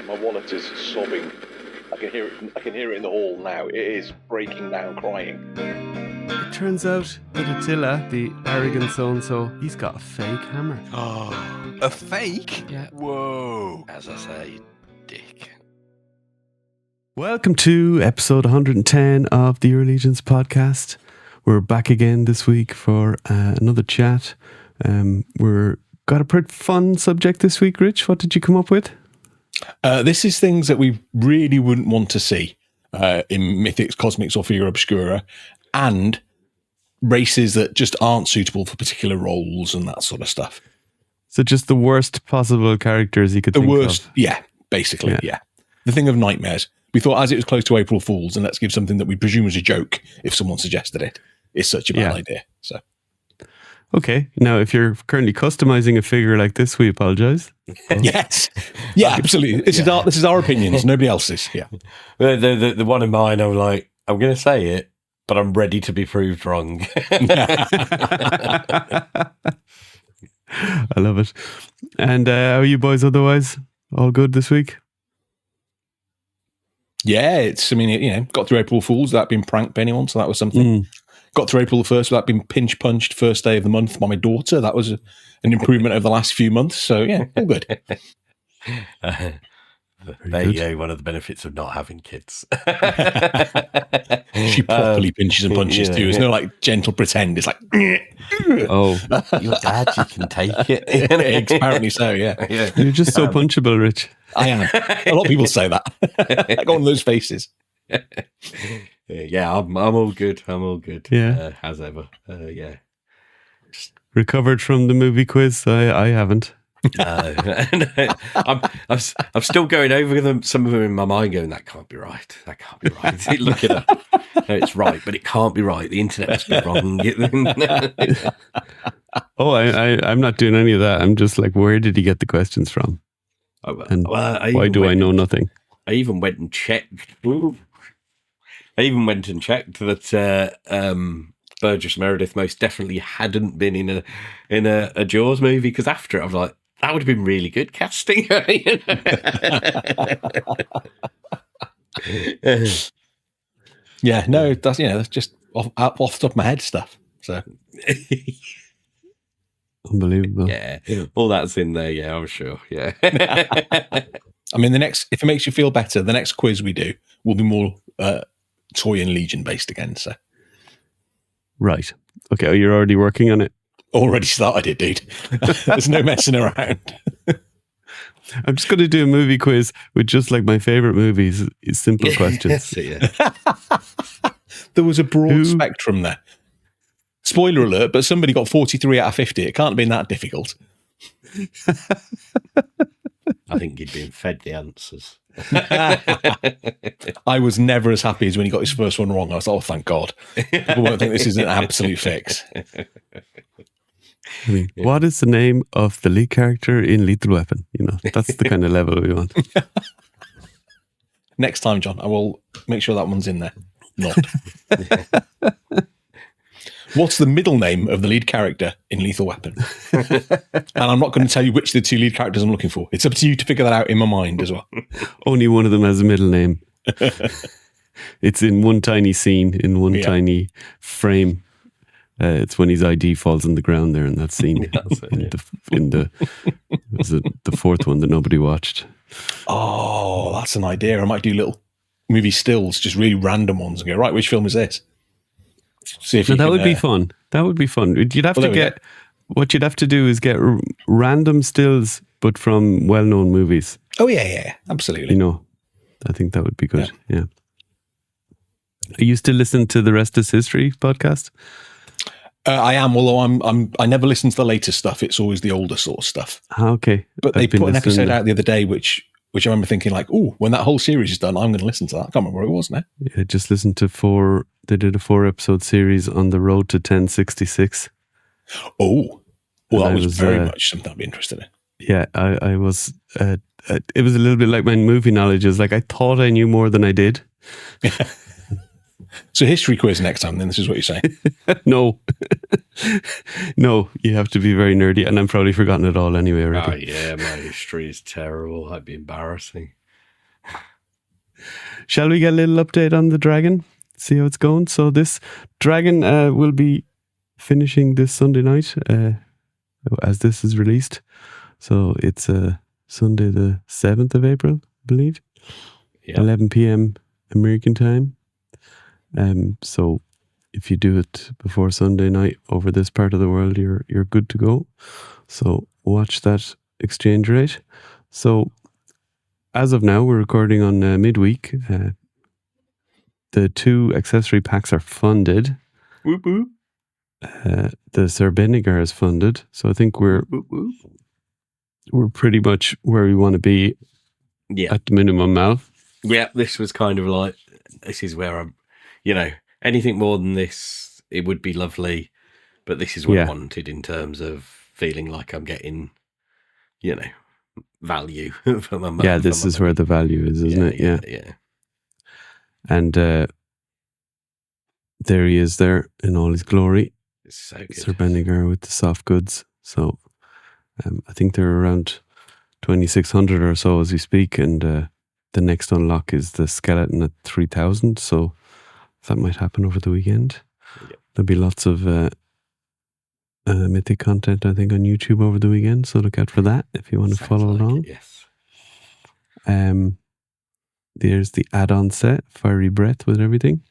My wallet is sobbing. I can hear it. I can hear it in the hall now. It is breaking down, crying. It turns out that Attila, the arrogant so-and-so, he's got a fake hammer. Oh, a fake? Yeah. Whoa. As I say, dick. Welcome to episode 110 of the Legions podcast. We're back again this week for another chat. We're got a pretty fun subject this week, Rich. What did you come up with? This is things that we really wouldn't want to see in Mythics, Cosmics, or Figura Obscura, and races that just aren't suitable for particular roles and that sort of stuff. So just the worst possible characters you could think of. The worst, yeah, basically, yeah. The thing of nightmares. We thought, as it was close to April Fool's, and let's give something that we presume was a joke if someone suggested it. It's such a bad idea. So, okay. Now, if you're currently customizing a figure like this, we apologize. Yes. Yeah, absolutely. This is our opinions, nobody else's. Yeah. The one in mind, I'm like, I'm going to say it, but I'm ready to be proved wrong. I love it. And how are you boys otherwise? All good this week? Yeah, got through April Fool's without being pranked by anyone, so that was something. Got through April the 1st without being pinch punched first day of the month by my daughter. That was an improvement over the last few months. So, yeah, all good. There you go, one of the benefits of not having kids. She properly pinches and punches too. There's no like gentle pretend. It's like, oh, your dad, you can take it. Apparently so, yeah. You're just so punchable, Rich. I am. A lot of people say that. I got one of those faces. Yeah, I'm all good. I'm all good. Yeah. As ever. Yeah. Recovered from the movie quiz? I haven't. No. I'm still going over them. Some of them in my mind, going, "That can't be right. That can't be right." Look it up. No, it's right, but it can't be right. The internet must be wrong. I'm not doing any of that. I'm just like, where did he get the questions from? And why do I know nothing? I even went and checked. That Burgess Meredith most definitely hadn't been in a Jaws movie, because after it, I was like, that would have been really good casting. Yeah, no, that's just off the top of my head stuff. So unbelievable. Yeah, all that's in there. Yeah, I'm sure. Yeah. I mean, if it makes you feel better, the next quiz we do will be more toy and Legion based again. So, right. Okay. Oh, you're already working on it. Already started it, dude. There's no messing around. I'm just going to do a movie quiz with just like my favorite movies. It's simple questions. There was a broad spectrum there. Spoiler alert, but somebody got 43 out of 50. It can't have been that difficult. I think he'd been fed the answers. I was never as happy as when he got his first one wrong. I was like, oh, thank God. People won't think this is an absolute fix. I mean, what is the name of the lead character in Lethal Weapon? That's the kind of level we want. Next time, John, I will make sure that one's in there. Not. What's the middle name of the lead character in Lethal Weapon? And I'm not going to tell you which of the two lead characters I'm looking for. It's up to you to figure that out in my mind as well. Only one of them has a middle name. It's in one tiny scene, in one tiny frame. It's when his ID falls on the ground there in that scene. The fourth one that nobody watched. Oh, that's an idea. I might do little movie stills, just really random ones, and go, right, which film is this? See if that would be fun. That would be fun. You'd have to get, what you'd have to do is get random stills, but from well-known movies. Oh, yeah, absolutely. I think that would be good. Yeah. Are you still listening to the Rest is History podcast? I am, although I never listen to the latest stuff. It's always the older sort of stuff. Okay. But they put an episode out the other day, which I remember thinking like, oh, when that whole series is done, I'm going to listen to that. I can't remember what it was now. Yeah, just listened to they did a 4-episode series on the road to 1066. Oh, well, that was very much something I'd be interested in. Yeah, I was, it was a little bit like my movie knowledge. It was like, I thought I knew more than I did. So history quiz next time, then this is what you're saying? No. No, you have to be very nerdy, and I'm probably forgotten it all anyway already. Oh, yeah, my history is terrible. That'd be embarrassing. shall we get a little update on the dragon? See how it's going. So this dragon will be finishing this Sunday night as this is released. So it's Sunday the 7th of April, I believe. Yeah. 11 p.m. American time. So if you do it before Sunday night over this part of the world, you're good to go. So watch that exchange rate. So as of now, we're recording on midweek. The 2 accessory packs are funded. Whoop, whoop. The Sir Benigar is funded. So I think we're pretty much where we want to be at the minimum now. Yeah, this was kind of like, this is where I'm, anything more than this, it would be lovely, but this is what I wanted in terms of feeling like I'm getting, value for my money. Yeah, this is where the value is, isn't it? Yeah. And there he is there in all his glory. It's so good. Sir Benigar with the soft goods. So I think they're around 2,600 or so as we speak, and the next unlock is the skeleton at 3,000. So that might happen over the weekend. Yep. There'll be lots of Mythic content, I think, on YouTube over the weekend. So look out for that if you want to follow along. Yes. There's the add-on set, Fiery Breath with everything.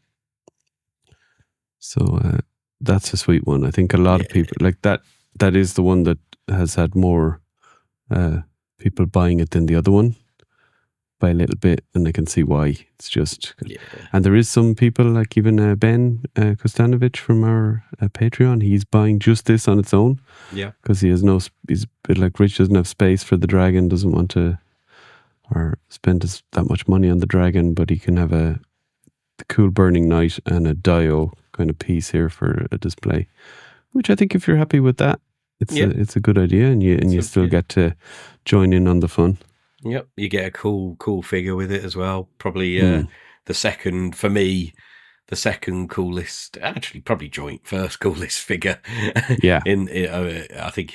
So that's a sweet one. I think a lot of people like that. That is the one that has had more people buying it than the other one by a little bit, and I can see why. It's just, and there is some people like even Ben Kostanovich from our Patreon. He's buying just this on its own. Yeah, because he's a bit like Rich, doesn't have space for the dragon, doesn't want to or spend that much money on the dragon, but he can have the cool burning knight and a dio kind of piece here for a display. Which I think if you're happy with that, it's a good idea, and you still get to join in on the fun. Yep, you get a cool figure with it as well. Probably the second, for me, the second coolest, actually probably joint first coolest figure. Yeah, I think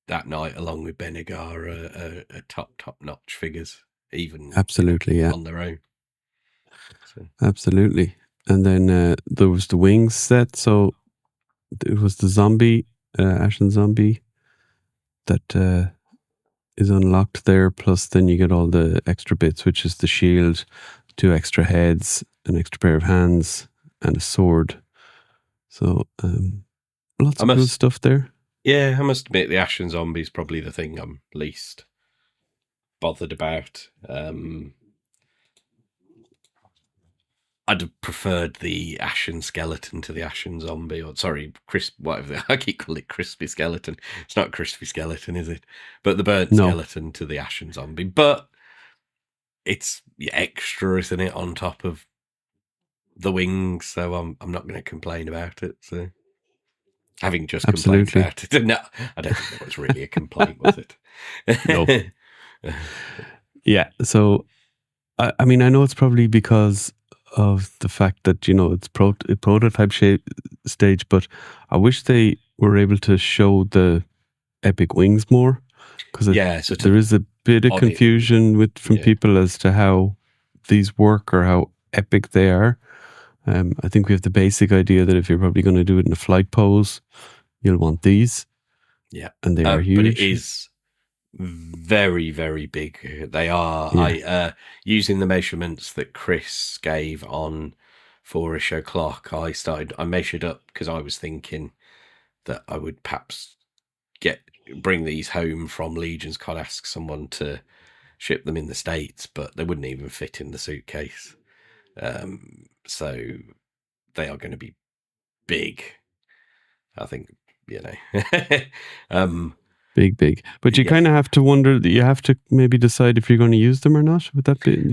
that night along with Benigar are top notch figures, even absolutely, on their own. So. Absolutely, and then there was the wings set. So it was the zombie, Ashen zombie, that is unlocked there. Plus, then you get all the extra bits, which is the shield, 2 extra heads, an extra pair of hands, and a sword. So lots of cool stuff there. Yeah, I must admit the Ashen zombie is probably the thing I'm least bothered about. I'd have preferred the Ashen skeleton to the Ashen zombie, or sorry, whatever. I keep calling it crispy skeleton. It's not crispy skeleton, is it? But the burnt skeleton to the Ashen zombie. But it's extra, isn't it, on top of the wings? So I'm not going to complain about it. So having just complained about it, no, I don't think that was really a complaint, was it? No. Yeah. So I mean, I know it's probably because of the fact that it's prototype stage, but I wish they were able to show the epic wings more, because there is a bit of confusion from people as to how these work or how epic they are. I think we have the basic idea that if you're probably going to do it in a flight pose, you'll want these. Yeah, and they are huge. But it is very, very big. They are. I using the measurements that Chris gave on 4ish o'clock, I measured up because I was thinking that I would perhaps bring these home from Legions. Can't ask someone to ship them in the States, but they wouldn't even fit in the suitcase. So they are going to be big, I think. Big. But you kind of have to wonder, that you have to maybe decide if you're going to use them or not. Would that be,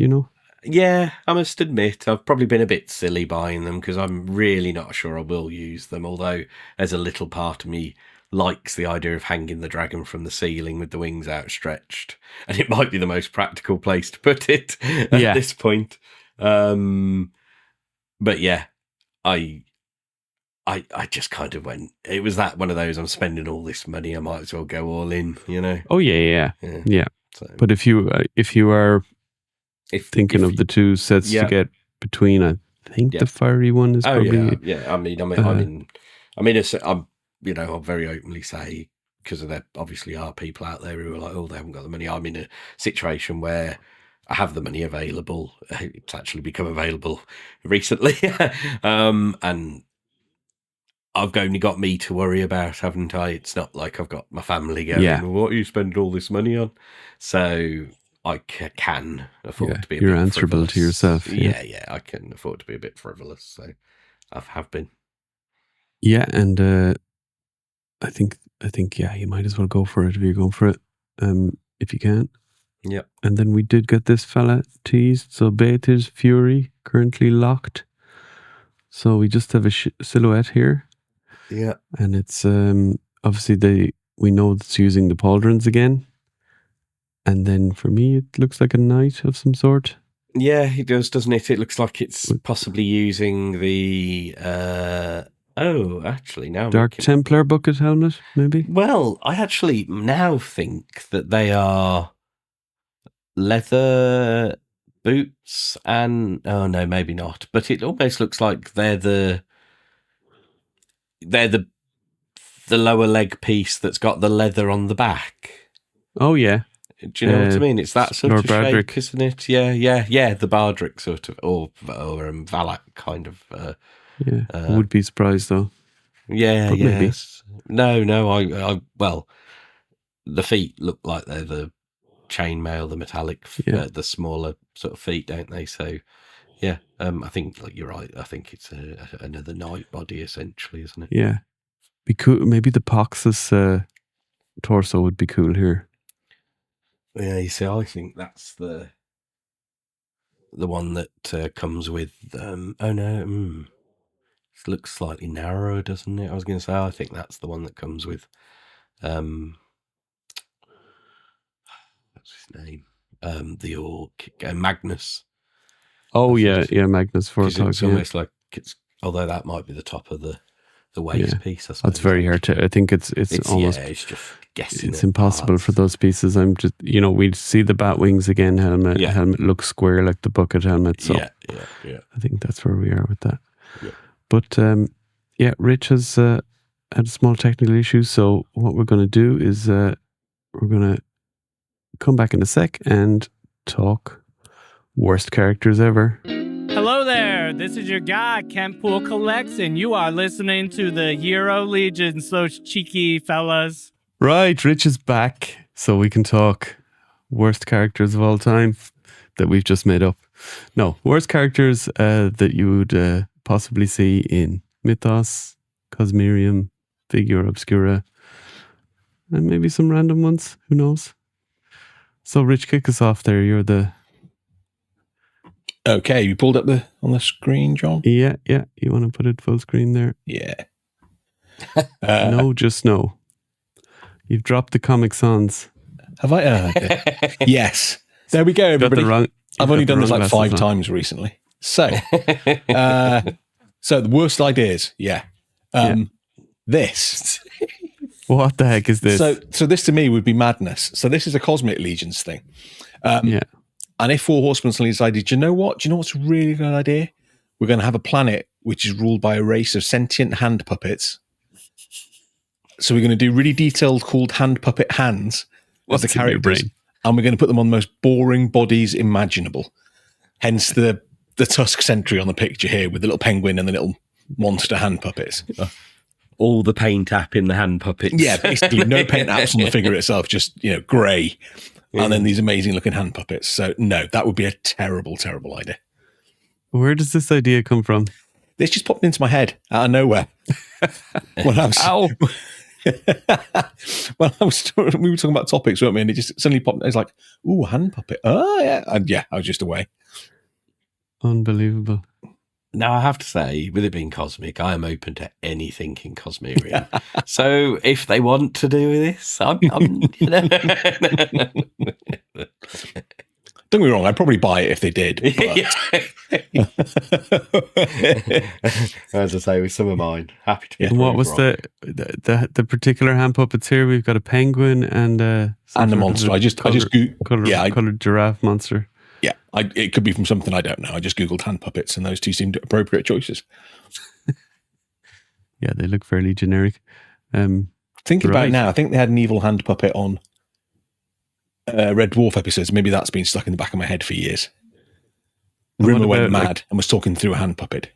Yeah, I must admit, I've probably been a bit silly buying them because I'm really not sure I will use them. Although there's a little part of me likes the idea of hanging the dragon from the ceiling with the wings outstretched. And it might be the most practical place to put it at this point. But yeah, I just kind of went, it was one of those, I'm spending all this money, I might as well go all in, Oh, yeah. So. But if you are thinking of the two sets to get between. I think the fiery one is probably. Yeah. I'm very openly say, because there obviously are people out there who are like, oh, they haven't got the money. I'm in a situation where I have the money available. It's actually become available recently, and I've only got me to worry about, haven't I? It's not like I've got my family going, well, what are you spending all this money on? So I can afford to be a bit answerable frivolous. To yourself. Yeah, I can afford to be a bit frivolous. So I have been. Yeah, and I think you might as well go for it if you're going for it, if you can. Yeah. And then we did get this fella teased. So Beat's Fury currently locked. So we just have a silhouette here. Yeah. And it's obviously we know it's using the pauldrons again. And then for me, it looks like a knight of some sort. Yeah, it does, doesn't it? It looks like it's possibly using the actually now Dark Templar bucket helmet, maybe? Well, I actually now think that they are leather boots and no, maybe not. But it almost looks like they're the lower leg piece that's got the leather on the back. Oh yeah. Do you know what I mean? It's that sort Lord of Bardrick. shape, isn't it? Yeah. The Bardrick sort of, or Valak kind of. I would be surprised though. Yeah, but maybe. No. I well, the feet look like they're the chainmail, the metallic, the smaller sort of feet, don't they? So, yeah, I think like you're right. I think it's another knight body essentially, isn't it? Yeah, be cool. Maybe the Poxus torso would be cool here. Yeah, you see, I think that's the one that comes with. It looks slightly narrower, doesn't it? I was going to say, I think that's the one that comes with. What's his name? The orc, Magnus. Oh yeah, Magnus for it's almost like it's. Although that might be the top of the waist piece. I suppose. That's very hard to. I think it's almost. It's just guessing. It's impossible for those pieces. I'm just, we see the bat wings again. Helmet. Yeah. Helmet looks square like the bucket helmet. So yeah. I think that's where we are with that. Yeah. But Rich has had a small technical issue. So what we're going to do is we're going to come back in a sec and talk worst characters ever. Hello there, this is your guy, Ken Poole Collects, and you are listening to the Euro Legions, those cheeky fellas. Right, Rich is back, so we can talk worst characters of all time that we've just made up. No, worst characters that you would possibly see in Mythos, Cosmerium, Figura Obscura, and maybe some random ones, who knows? So Rich, kick us off there, you're the... Okay, you pulled up on the screen, John? Yeah. You want to put it full screen there? Yeah. No, just no. You've dropped the Comic Sans. Have I? Yes. There we go, everybody. I've only done this like 5 times recently. So, so the worst ideas. Yeah. This. What the heck is this? So this to me would be madness. So this is a Cosmic Legions thing. And if Four Horsemen suddenly decided, do you know what's a really good idea? We're going to have a planet which is ruled by a race of sentient hand puppets. So we're going to do really detailed, called hand puppet hands as the characters, and we're going to put them on the most boring bodies imaginable. Hence the Tusk sentry on the picture here with the little penguin and the little monster hand puppets. All the paint app in the hand puppets. Yeah, basically no paint apps on the figure itself, just grey. And then these amazing looking hand puppets. So no, that would be a terrible, terrible idea. Where does this idea come from? This just popped into my head out of nowhere. When I was, we were talking about topics, weren't we? And it just suddenly popped. It's like, ooh, hand puppet. Oh yeah, and I was just away. Unbelievable. Now, I have to say, with it being cosmic, I am open to anything in Cosmerium. So if they want to do this, I'm Don't get me wrong, I'd probably buy it if they did. As I say, with some of mine, happy to be. What was the particular hand puppets here? We've got a penguin and a monster. I just colored giraffe monster. Yeah, it could be from something I don't know. I just Googled hand puppets, and those two seemed appropriate choices. Yeah, they look fairly generic. Thinking about it now, I think they had an evil hand puppet on Red Dwarf episodes. Maybe that's been stuck in the back of my head for years. Rimmer went mad and was talking through a hand puppet.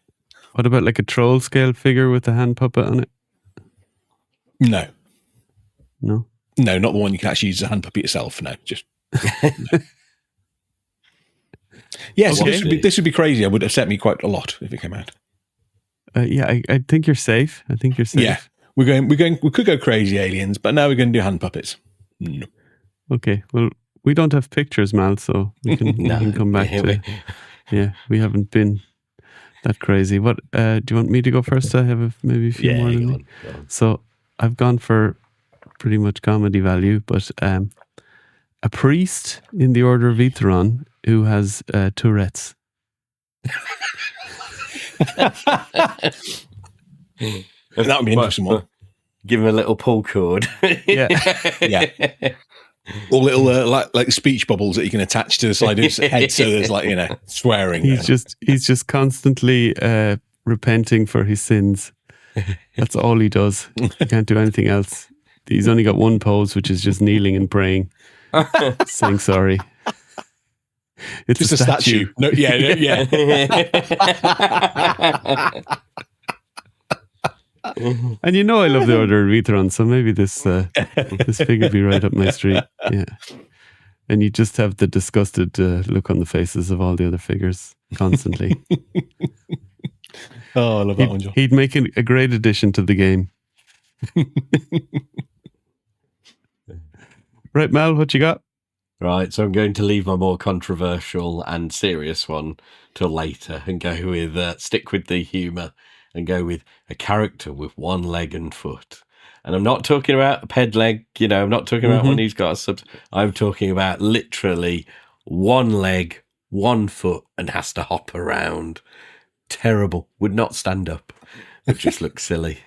What about like a troll scale figure with a hand puppet on it? No. No? No, not the one you can actually use as a hand puppet yourself. No, just... no. Yes, Okay. this would be crazy. It would upset me quite a lot if it came out. Yeah, I think you're safe. Yeah, we could go crazy aliens, but now we're going to do hand puppets. No. Okay, well, we don't have pictures, Mal, so we can, we can come back to... Yeah, we haven't been that crazy. What do you want me to go first? I have maybe a few more than me. Go on. So I've gone for pretty much comedy value, but a priest in the Order of Itheron who has Tourette's. That would be an interesting one. Give him a little pull cord. Yeah. Yeah. Or little like speech bubbles that you can attach to the side of his head, so there's swearing. He's just constantly repenting for his sins. That's all he does. He can't do anything else. He's only got one pose, which is just kneeling and praying, saying sorry. It's just a statue. No, yeah. And I love the Order of Itheron, so maybe this figure be right up my street. Yeah. And you just have the disgusted look on the faces of all the other figures constantly. Oh, I love that one, John. He'd make a great addition to the game. Right, Mal, what you got? Right, so I'm going to leave my more controversial and serious one till later and go with stick with the humour and go with a character with one leg and foot. And I'm not talking about a ped leg, I'm not talking about one who's got a sub. I'm talking about literally one leg, 1 foot, and has to hop around. Terrible. Would not stand up. It just looks silly.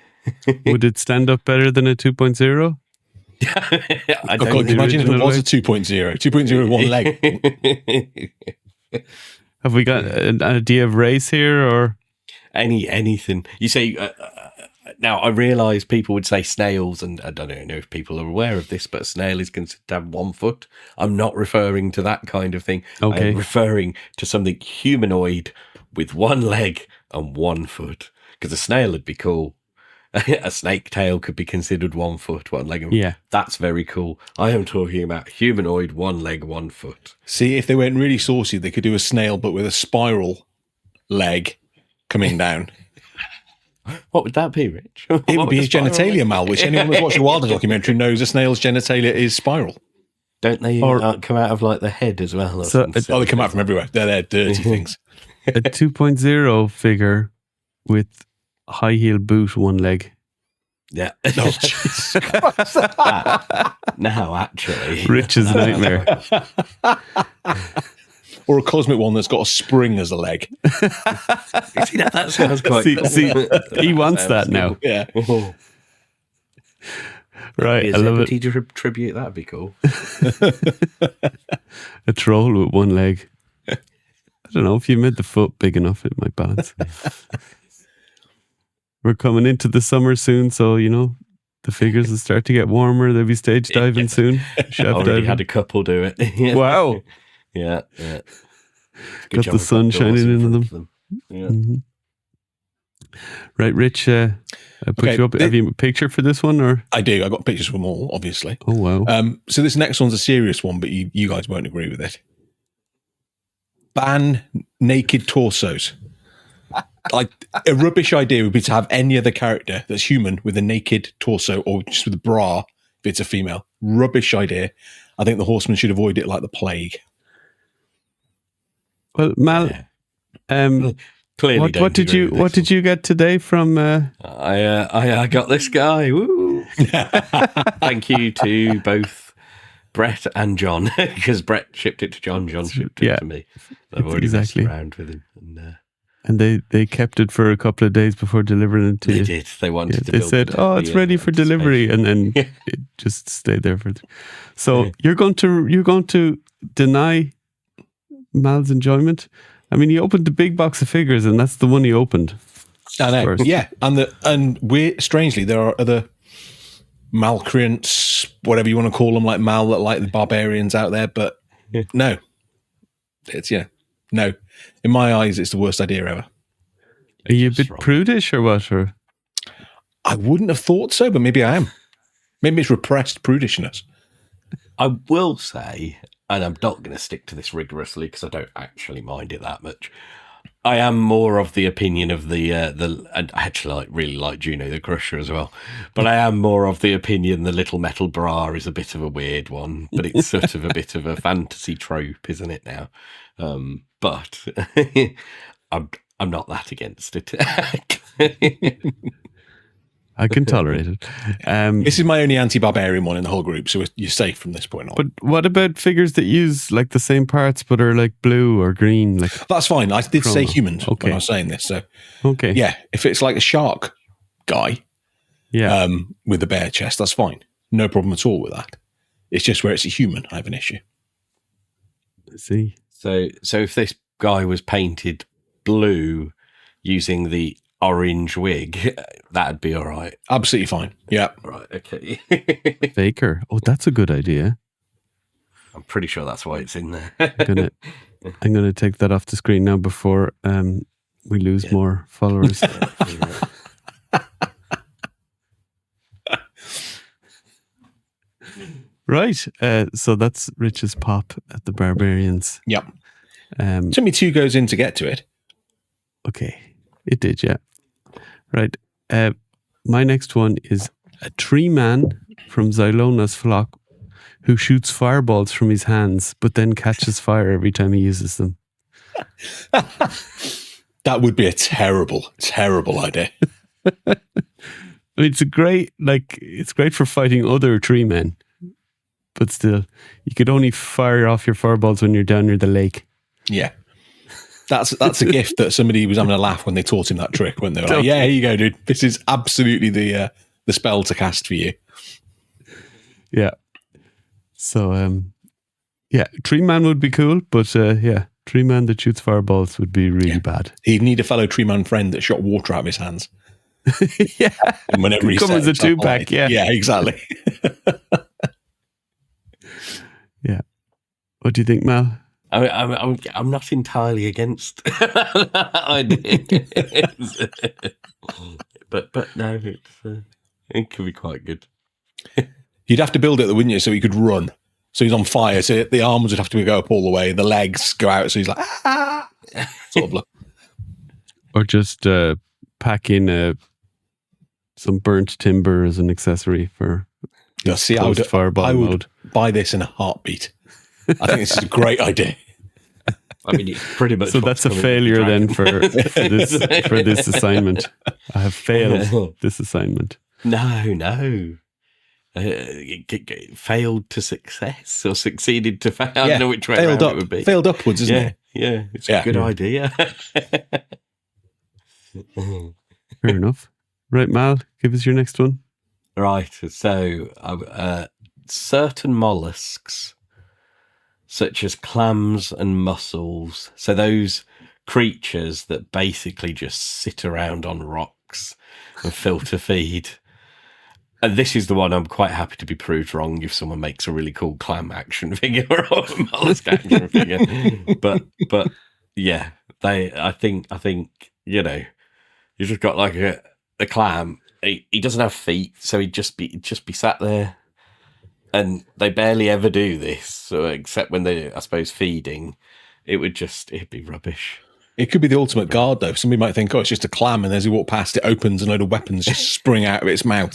Would it stand up better than a 2.0? I don't imagine if it was a 2.0. 2.0 one leg. Have we got an idea of race here, or anything? You say now. I realise people would say snails, and I don't know if people are aware of this, but a snail is considered to have 1 foot. I'm not referring to that kind of thing. Okay. I'm referring to something humanoid with 1 leg and 1 foot. Because a snail would be cool. A snake tail could be considered 1 foot, 1 leg. Yeah. That's very cool. I am talking about humanoid, 1 leg, 1 foot. See, if they went really saucy, they could do a snail, but with a spiral leg coming down. What would that be, Rich? It would be his genitalia, Mal, which anyone who's watched a Wilder documentary knows a snail's genitalia is spiral. Don't they come out of like the head as well? They come out from everywhere. They're dirty things. a 2.0 figure with high heel boot, 1 leg? Yeah. Oh, Jesus. Now, actually. Rich's nightmare. Or a cosmic one that's got a spring as a leg. See, that sounds quite cool. See, he wants that now. Yeah. Right, I love it. Tribute, that'd be cool. A troll with 1 leg. I don't know, if you made the foot big enough, it might balance. We're coming into the summer soon, so, the figures will start to get warmer. They'll be stage diving soon. Already had a couple do it. Wow. Yeah. Got the sun shining into them. Yeah. Mm-hmm. Right, Rich, I put you up. Have you a picture for this one, or? I do. I got pictures from all, obviously. Oh, wow. So this next one's a serious one, but you guys won't agree with it. Ban naked torsos. Like, a rubbish idea would be to have any other character that's human with a naked torso, or just with a bra if it's a female. Rubbish idea. I think the Horsemen should avoid it like the plague. Well, Mal, clearly, what did you get today from? I got this guy. Woo! Thank you to both Brett and John, because Brett shipped it to John. John shipped it to me. I've already messed around with him, and they kept it for a couple of days before delivering it to you. They did. They wanted to. They said, it's ready for delivery, and then it just stayed there for. So you're going to deny Mal's enjoyment. I mean, he opened the big box of figures, and that's the one he opened. I know. first. Yeah, and we're strangely there are other malcreants, whatever you want to call them, like the barbarians out there, but no, it's no. In my eyes, it's the worst idea ever. Are you a bit prudish or what? Or I wouldn't have thought so, but maybe I am. Maybe it's repressed prudishness. I will say, and I'm not going to stick to this rigorously because I don't actually mind it that much. I am more of the opinion of and I actually really like Juno the Crusher as well, but I am more of the opinion the little metal bra is a bit of a weird one, but it's sort of a bit of a fantasy trope, isn't it now? But I'm not that against it. I can tolerate it. This is my only anti-barbarian one in the whole group, so you're safe from this point on. But what about figures that use like the same parts but are like blue or green? Like That's fine. I did say humans Okay. when I was saying this. So okay, yeah, if it's like a shark guy, yeah, with a bare chest, that's fine. No problem at all with that. It's just where it's a human, I have an issue. I see. So if this guy was painted blue using the orange wig, that'd be all right. Absolutely fine. Yeah. Right, okay. Faker. Oh, that's a good idea. I'm pretty sure that's why it's in there. I'm gonna take that off the screen now before we lose more followers. Right. So that's Rich's pop at the Barbarians. Yep. Took me 2 goes in to get to it. Okay. It did, yeah. Right. My next one is a tree man from Zylona's flock who shoots fireballs from his hands, but then catches fire every time he uses them. That would be a terrible, terrible idea. I mean, it's great for fighting other tree men, but still, you could only fire off your fireballs when you're down near the lake. Yeah. That's a gift that somebody was having a laugh when they taught him that trick, when they were like, yeah, here you go, dude. This is absolutely the spell to cast for you. Yeah. So, Tree Man would be cool, but Tree Man that shoots fireballs would be really bad. He'd need a fellow tree man friend that shot water out of his hands. Yeah. And whenever he come as a 2-pack, yeah. Yeah, exactly. Yeah. What do you think, Mal? I'm not entirely against ideas, but no, it could be quite good. You'd have to build it, wouldn't you, so he could run. So he's on fire, so the arms would have to go up all the way, the legs go out, so he's like, sort of look. Or just pack in some burnt timber as an accessory for I fireball would mode. buy this in a heartbeat. I think this is a great idea. I mean, it's pretty much. So that's a failure then for this assignment. I have failed this assignment. No. Failed to success or succeeded to fail. I don't know which way failed around up, it would be. Failed upwards, isn't it? Yeah, it's a good idea. Fair enough. Right, Mal, give us your next one. Right, so certain mollusks, such as clams and mussels, so those creatures that basically just sit around on rocks and filter feed. And this is the one I'm quite happy to be proved wrong if someone makes a really cool clam action figure or a mollusk action figure. But yeah, I think you've just got like a clam. He doesn't have feet, so he'd just be sat there. And they barely ever do this, so except when they're, I suppose, feeding. It'd be rubbish. It could be the ultimate guard, though. Somebody might think, it's just a clam, and as you walk past, it opens and a load of weapons just spring out of its mouth.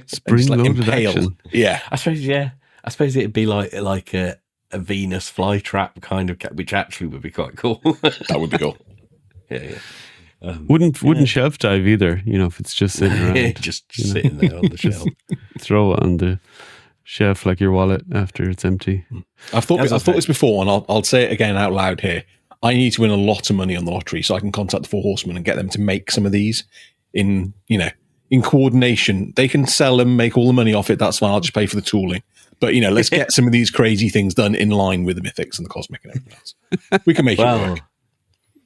Spring-loaded action. Yeah. I suppose it'd be like a Venus flytrap kind of, which actually would be quite cool. That would be cool. Yeah. Wouldn't shelf dive either, if it's just sitting around. Just sitting there on the shelf. Throw it on the shelf like your wallet after it's empty. I've thought this before, and I'll say it again out loud here. I need to win a lot of money on the lottery so I can contact the Four Horsemen and get them to make some of these in coordination. They can sell them, make all the money off it. That's fine. I'll just pay for the tooling. But, let's get some of these crazy things done in line with the mythics and the cosmic and everything else. We can make it work.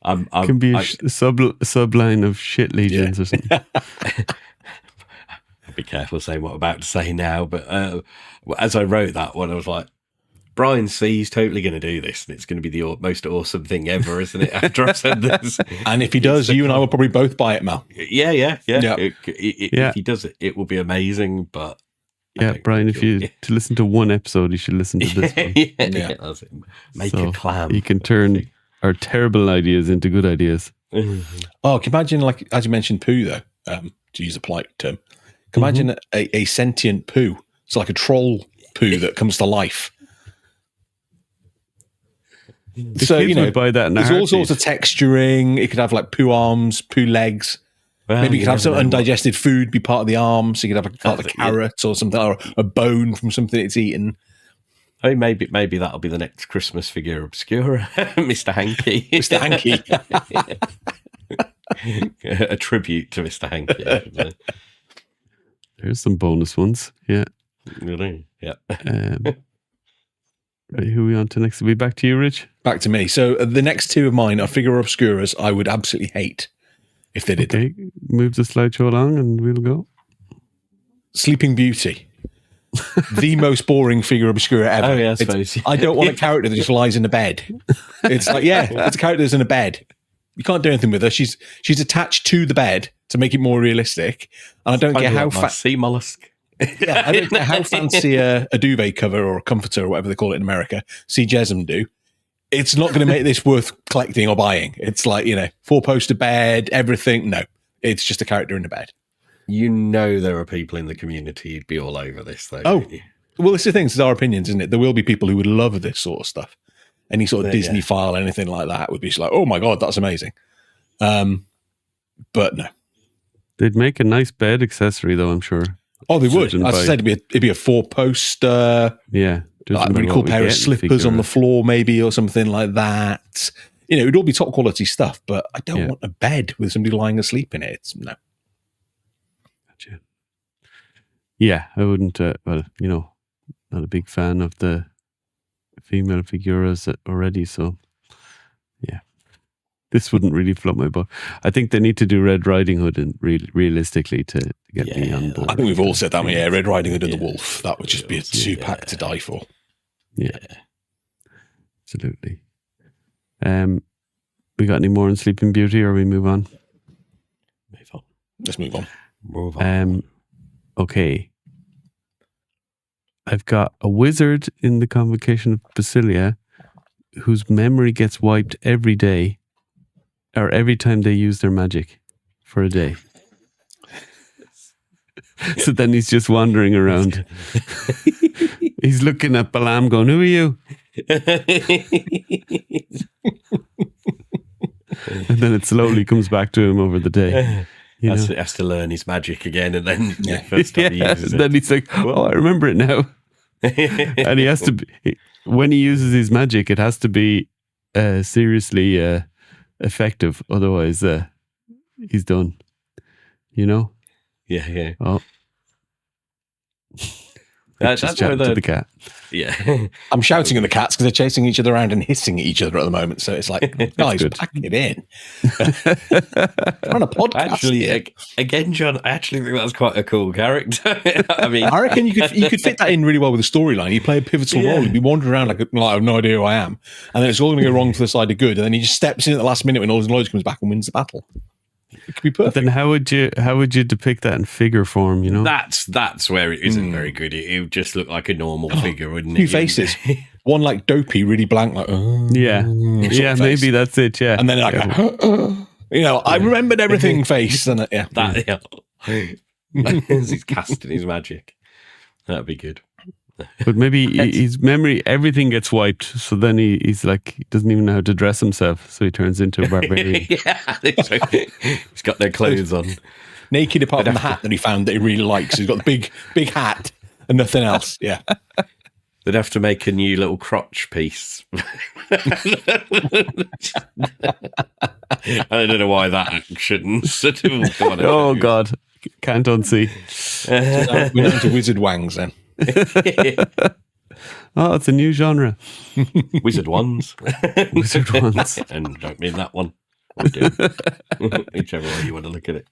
It can be a subline of shit legions or something. Be careful saying what I'm about to say now, but as I wrote that one, I was like, Brian C's totally going to do this, and it's going to be the most awesome thing ever, isn't it? After I've said this, and if he does, you and I will probably both buy it, Mal. Yeah. If he does it, it will be amazing. But Brian, to listen to one episode, you should listen to this one. That's it. Make a clam. You can turn our terrible ideas into good ideas. Oh, can you imagine, like as you mentioned, poo though, to use a polite term. Can you imagine a sentient poo? It's like a troll poo that comes to life. So would buy that. There's all sorts of texturing. It could have like poo arms, poo legs. Well, maybe you could have some undigested food be part of the arm. So you could have a carrot or something, or a bone from something it's eaten. I mean, maybe that'll be the next Christmas Figura Obscura, Mr. Hanky. Mr. Hanky. A tribute to Mr. Hanky. There's some bonus ones. Yeah. Really? Yeah. Right, who are we on to next? Will be back to you, Rich? Back to me. So the next two of mine are Figura Obscuras I would absolutely hate if they did. Okay, move the slideshow along and we'll go. Sleeping Beauty. The most boring Figura Obscura ever. Oh, yeah, I suppose. I don't want a character that just lies in a bed. It's like, it's a character that's in a bed. You can't do anything with her. She's attached to the bed to make it more realistic. And I don't get how sea mollusk. I don't care how fancy a duvet cover or a comforter or whatever they call it in America, see Jesm do. It's not going to make this worth collecting or buying. It's like, 4-poster bed, everything. No, it's just a character in a bed. There are people in the community who'd be all over this, though. Oh, well, it's the thing. It's our opinions, isn't it? There will be people who would love this sort of stuff. Any sort of Disney file, anything like that would be just like, oh my God, that's amazing. But no. They'd make a nice bed accessory, though, I'm sure. Oh, they would. As I said, it'd be a 4-poster. Yeah. Like a really cool pair of slippers on the floor, maybe, or something like that. It would all be top quality stuff, but I don't want a bed with somebody lying asleep in it. No. Gotcha. Yeah, I wouldn't, not a big fan of the female figuras already, so yeah. This wouldn't really float my boat. I think they need to do Red Riding Hood and realistically to get me on board. I think we've all said that. Yeah, Red Riding Hood and the Wolf. That would just be a 2-pack to die for. Yeah, absolutely. We got any more on Sleeping Beauty, or we move on? Move on. Let's move on. Move on. Okay. I've got a wizard in the Convocation of Basilia whose memory gets wiped every day, or every time they use their magic for a day. So then he's just wandering around. He's looking at Balaam going, who are you? And then it slowly comes back to him over the day. He has to learn his magic again, and then first time he uses it. Then he's like, oh, I remember it now. And he has to be, when he uses his magic, it has to be seriously effective. Otherwise, he's done. Yeah. Oh. Just chatting to the cat. Yeah. I'm shouting at the cats because they're chasing each other around and hissing at each other at the moment. So it's like, guys, pack it in. We're on a podcast. Actually, again, John, I actually think that's quite a cool character. I reckon you could fit that in really well with the storyline. You play a pivotal role. You'd be wandering around like I have no idea who I am. And then it's all going to go wrong for the side of good. And then he just steps in at the last minute when all his knowledge comes back and wins the battle. It could be perfect. But then how would you depict that in figure form, That's where it isn't very good. It would just look like a normal figure, wouldn't it? Two faces. One like dopey, really blank, like maybe that's it, yeah. And then like I remembered everything face and as he's casting his magic. That'd be good. But maybe his memory, everything gets wiped. So then he's like, he doesn't even know how to dress himself. So he turns into a barbarian. He's got no clothes on. Naked apart from the hat that he found that he really likes. He's got the big hat and nothing else. Yeah. They'd have to make a new little crotch piece. I don't know why that action. Oh, God. Can't unsee. We're down to Wizard Wangs then. Oh, it's a new genre. Wizard ones. Wizard ones. And don't mean that one. Or do. Whichever way you want to look at it.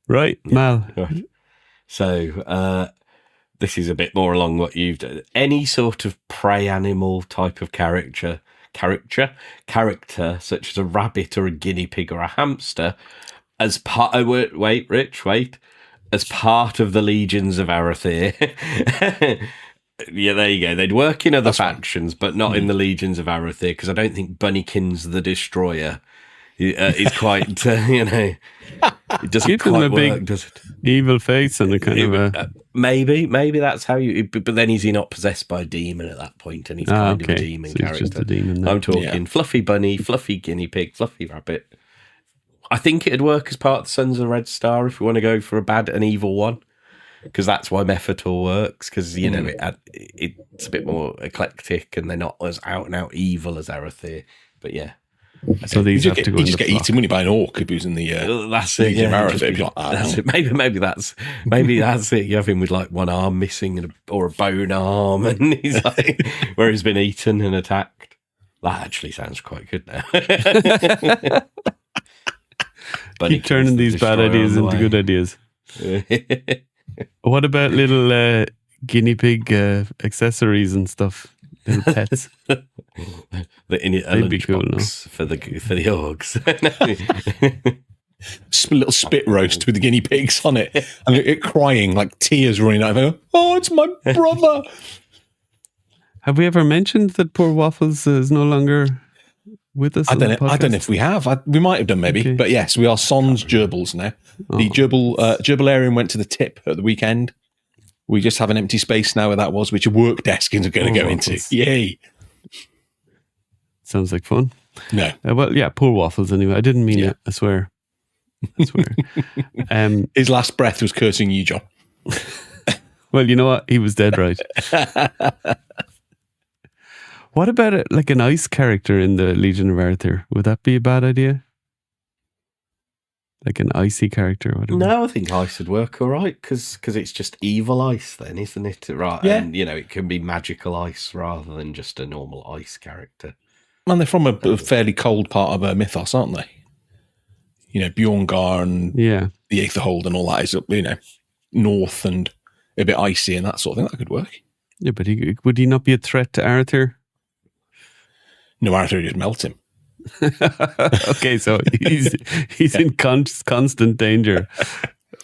Right, Mal. Right. So, this is a bit more along what you've done. Any sort of prey animal type of character, such as a rabbit or a guinea pig or a hamster, as part. Oh, wait, Rich, wait. As part of the Legions of Arathir. Yeah, there you go. They'd work in other factions, but not in the Legions of Arathir, because I don't think Bunnykins the Destroyer is quite, it doesn't Give them quite a work, big does it? evil face and a kind of a... Maybe that's how you. But then is he not possessed by a demon at that point, and he's kind of a demon so he's character? just a demon then. I'm talking fluffy bunny, fluffy guinea pig, fluffy rabbit. I think it'd work as part of the Sons of the Red Star if we want to go for a bad and evil one, because that's why Mephitor works. Because it's a bit more eclectic, and they're not as out and out evil as Arathir. But yeah. So these have to go you in just the get flock. eaten when you buy an orc if he was in the that's it. Legion of Yeah, Arathir. You're like, that's it. Maybe that's it. You have him with like one arm missing or a bone arm, and he's like where he's been eaten and attacked. That actually sounds quite good now. Keep turning these bad ideas into good ideas. What about little guinea pig accessories and stuff? Little pets. They'd be cool, no? for the orgs. little spit roast with the guinea pigs on it, and it crying, like tears running out of it. Oh, it's my brother. Have we ever mentioned that poor Waffles is no longer with us? I don't know if we have. We might have done, maybe. Okay. But yes, we are Sans Gerbils now. The Gerbilarian went to the tip at the weekend. We just have an empty space now where that was, which a work desk is going to go into. Yay. Sounds like fun. No. Well, yeah, poor Waffles anyway. I didn't mean it. I swear. His last breath was cursing you, John. Well, you know what? He was dead right. What about like an ice character in the Legion of Arathir? Would that be a bad idea? Like an icy character or whatever? No, I think ice would work all right, because it's just evil ice then, isn't it? Right. Yeah. And, it can be magical ice rather than just a normal ice character. And they're from a fairly cold part of Mythos, aren't they? Bjorngar and the Aetherhold and all that is up, north and a bit icy and that sort of thing. That could work. Yeah, but would he not be a threat to Arathir? No, Arathir would just melt him. Okay, so he's in constant danger.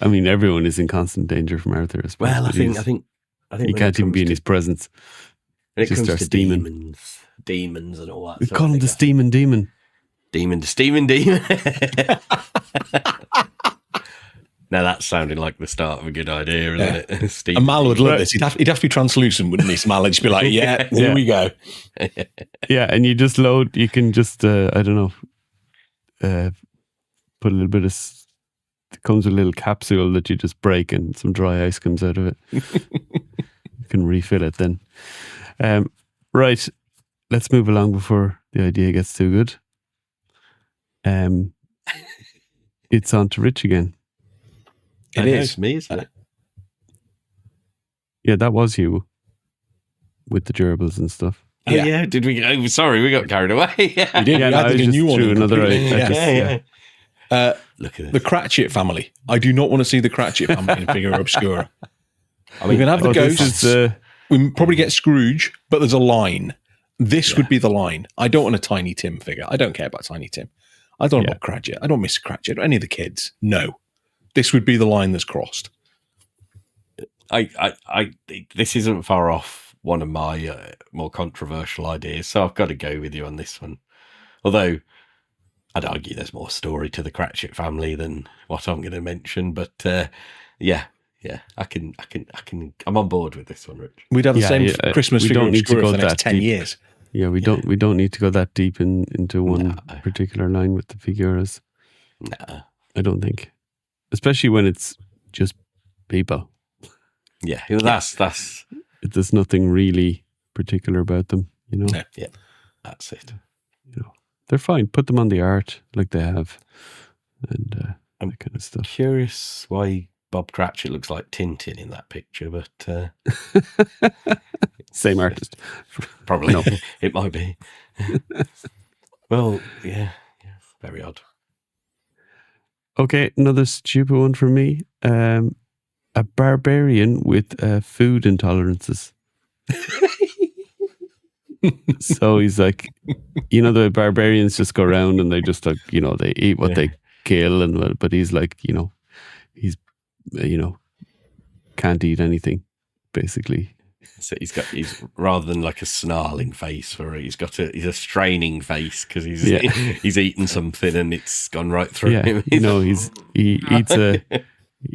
I mean, everyone is in constant danger from Arathir. I suppose, Well, I think he can't even be in his presence. When it Just comes our to steaming. demons and all that. We call him the Steaming Demon. Demon. Now that's sounding like the start of a good idea, isn't it? And Mal would love this. He'd have to be translucent, wouldn't he? So Mal would just be like, here we go. Yeah, and you just you can just, I don't know, put a little bit of, it comes with a little capsule that you just break and some dry ice comes out of it. You can refill it then. Right, let's move along before the idea gets too good. It's on to Rich again. It is. It's me, isn't it? Yeah, that was you with the gerbils and stuff. Oh, yeah. Did we? Oh, sorry, we got carried away. You did. Yeah, You no, I added was a new just one. through another. Look at The this. Cratchit family. I do not want to see the Cratchit family in Figura Obscura. I mean, We can have the ghosts. This is, We probably get Scrooge, but there's a line. This would be the line. I don't want a Tiny Tim figure. I don't care about Tiny Tim. I don't want Cratchit. I don't miss Cratchit. Any of the kids. No. This would be the line that's crossed. This isn't far off one of my more controversial ideas, so I've got to go with you on this one. Although I'd argue there's more story to the Cratchit family than what I'm going to mention, but I'm on board with this one, Rich. We'd have the same Christmas we figure don't need to Obscura go for the next that 10 deep. years. Yeah, we don't need to go that deep into one particular line with the figuras. Nah. I don't think, especially when it's just people. Yeah, that's There's nothing really particular about them, yeah, that's it. They're fine. Put them on the art like they have, and that kind of stuff. Curious why Bob Cratchit looks like Tintin in that picture, but Same artist. Probably. No. It might be. Well, yeah, very odd. Okay, another stupid one for me. A barbarian with food intolerances. So he's like, the barbarians just go around and they just like, they eat what they kill, but he's like, he's can't eat anything, basically. So he's rather than like a snarling face, he's a straining face because he's eaten something and it's gone right through him.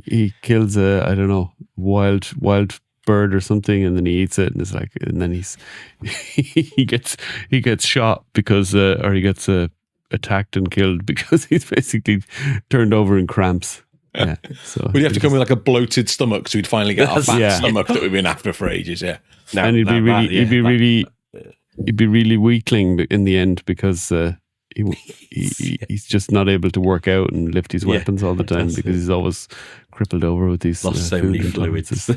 He kills a, I don't know, wild bird or something, and then he eats it, and it's like, and then he gets shot because or he gets attacked and killed because he's basically turned over in cramps. Yeah, so we'd have to come with like a bloated stomach, so we'd finally get our fat stomach that we've been after for ages. Yeah, and he'd be really weakling in the end because he's just not able to work out and lift his weapons all the time because he's always crippled over with these lost so many fluids.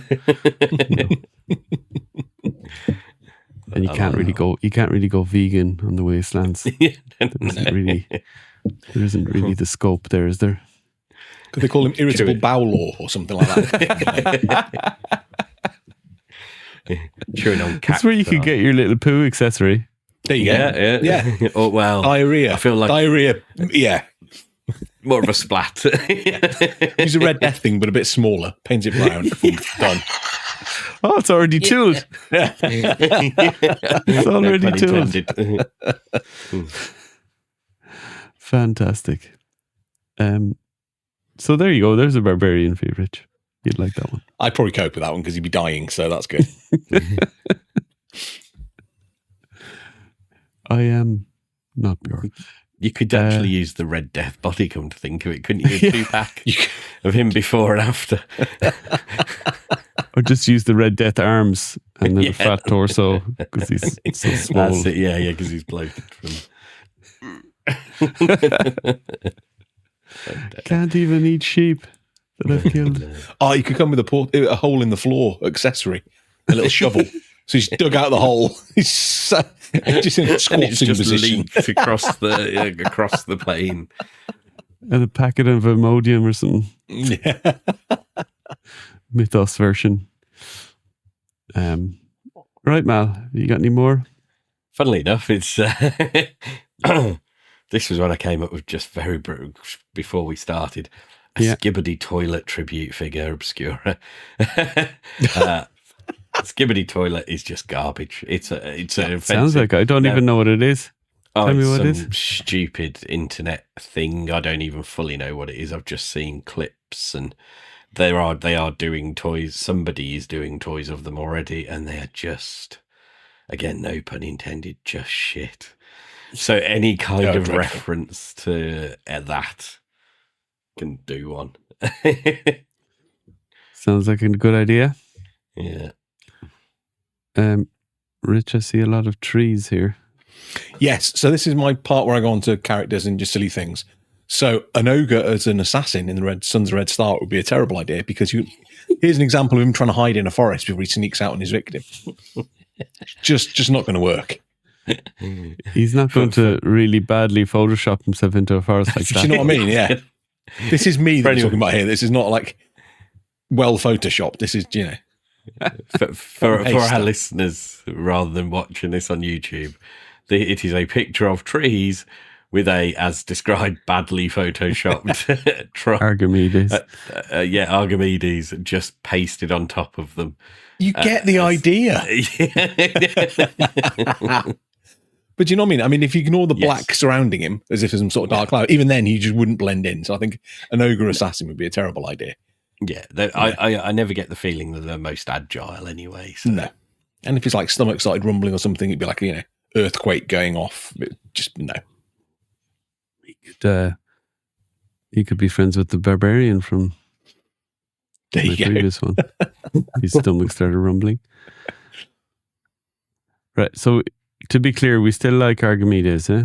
And you can't really go vegan on the way it lands. There isn't really the scope there, is there? Could they call him irritable bowel or something like that? Chewing on cat. That's where you could get your little poo accessory. There you go. Yeah. Oh well, diarrhea. I feel like diarrhea. Yeah, more of a splat. Use a Red Death thing, but a bit smaller. Paint it brown. Done. Oh, it's already tooled. It's already tooled. Fantastic. So there you go. There's a barbarian for you, Rich. You'd like that one. I'd probably cope with that one because he'd be dying, so that's good. I am not Bjorn. You could actually use the Red Death body, come to think of it, couldn't you? A 2-pack of him before and after. Or just use the Red Death arms and then the fat torso because he's so small. That's it, yeah, because he's bloated from... Can't even eat sheep that I've killed. Oh, you could come with a hole in the floor accessory, a little shovel. So he's dug out the hole. He's just in a squatting position. Leaked across the plane. And a packet of Imodium or something. Yeah. Mythos version. Right, Mal, you got any more? Funnily enough, it's this was what I came up with just very before we started. A Skibbity toilet tribute figure obscura. Skibbity toilet is just garbage. It's a sounds like I don't even know what it is. Tell me what it is. Stupid internet thing. I don't even fully know what it is. I've just seen clips, and they are doing toys. Somebody is doing toys of them already, and they are just, again, no pun intended, just shit. So any kind of reference to that can do one. Sounds like a good idea. Yeah. Rich, I see a lot of trees here. Yes, so this is my part where I go on to characters and just silly things. So an ogre as an assassin in the Sons of Red Star would be a terrible idea because here's an example of him trying to hide in a forest before he sneaks out on his victim. just not going to work. He's not going to really badly Photoshop himself into a forest like that. Do you know what I mean? Yeah. This is me that I'm talking about here. This is not like well Photoshopped. This is, for our listeners, rather than watching this on YouTube, it is a picture of trees with a, as described, badly photoshopped truck. Archimedes. Archimedes just pasted on top of them. You get the idea. But you know what I mean? I mean, if you ignore the black surrounding him as if there's some sort of dark cloud, even then he just wouldn't blend in. So I think an ogre assassin would be a terrible idea. Yeah, I never get the feeling that they're most agile anyway. So. No. And if it's like stomach started rumbling or something, it'd be like, earthquake going off. Just no. He could be friends with the barbarian from the previous one. His stomach started rumbling. Right, so to be clear, we still like Archimedes, eh?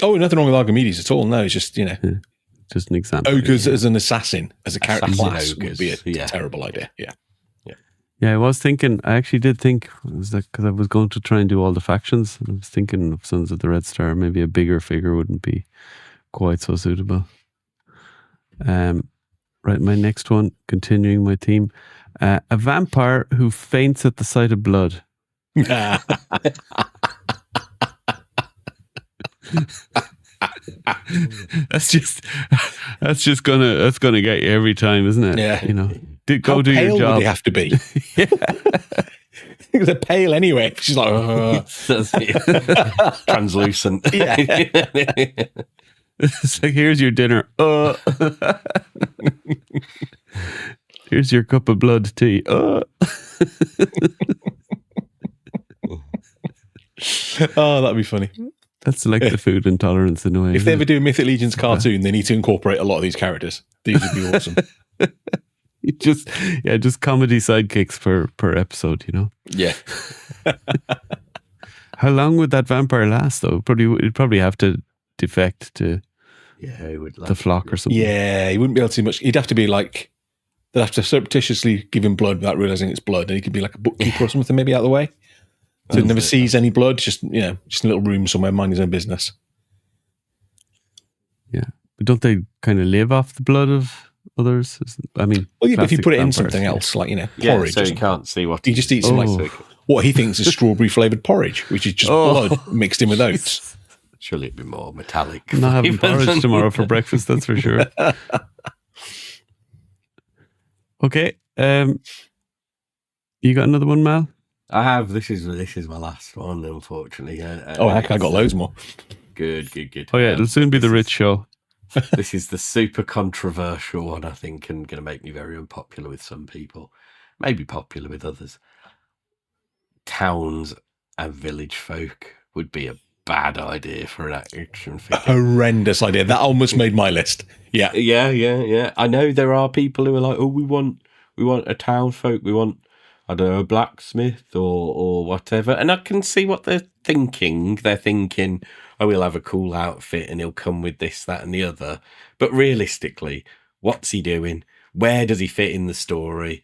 Oh, nothing wrong with Archimedes at all. No, it's just, just an example. Ogres as an assassin, as a character class, ogres, would be a terrible idea. Yeah. Yeah, I was thinking. I actually did think was that because I was going to try and do all the factions. And I was thinking of Sons of the Red Star. Maybe a bigger figure wouldn't be quite so suitable. Right, my next one, continuing my theme, a vampire who faints at the sight of blood. that's gonna get you every time, isn't it? Yeah. You know, go How do your pale job. would they have to be? They're pale anyway. She's like, translucent. Yeah. It's like, here's your dinner. Here's your cup of blood tea. Oh, that'd be funny. That's like the food intolerance in a way. If they ever do a Mythic Legions cartoon, they need to incorporate a lot of these characters. These would be awesome. just comedy sidekicks per episode, you know. Yeah. How long would that vampire last though? It'd probably have to defect to It would the flock or something. Yeah, he wouldn't be able to do much. He'd have to be like, they'd have to surreptitiously give him blood without realizing it's blood, and he could be like a bookkeeper or something, maybe out of the way. So he never sees any blood, just in a little room somewhere, mind his own business. Yeah. But don't they kind of live off the blood of others? I mean, Well, yeah, but if you classic put it in vampires, something yeah. else, like, Yeah, porridge. so or you something. can't see what He just eats some, like, what he thinks is strawberry flavoured porridge, which is just blood mixed in with oats. Surely it'd be more metallic. I'm not having porridge tomorrow for breakfast, that's for sure. Okay. You got another one, Mal? I have. This is my last one, unfortunately. Heck, I got loads more. Good. Oh yeah, it'll soon be the rich show. This is the super controversial one, I think, and going to make me very unpopular with some people. Maybe popular with others. Towns and village folk would be a bad idea for an action figure. Horrendous idea. That almost made my list. Yeah. Yeah. I know there are people who are like, oh, we want a town folk, we want, I don't know, a blacksmith or whatever. And I can see what they're thinking. They're thinking, oh, he'll have a cool outfit and he'll come with this, that, and the other. But realistically, what's he doing? Where does he fit in the story?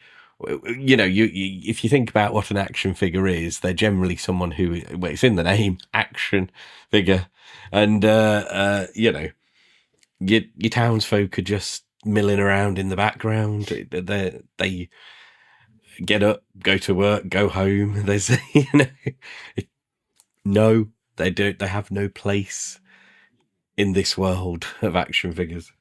You know, if you think about what an action figure is, they're generally someone who, well, it's in the name, action figure. And, your townsfolk are just milling around in the background. They get up, go to work, go home. There's, no, they don't. They have no place in this world of action figures.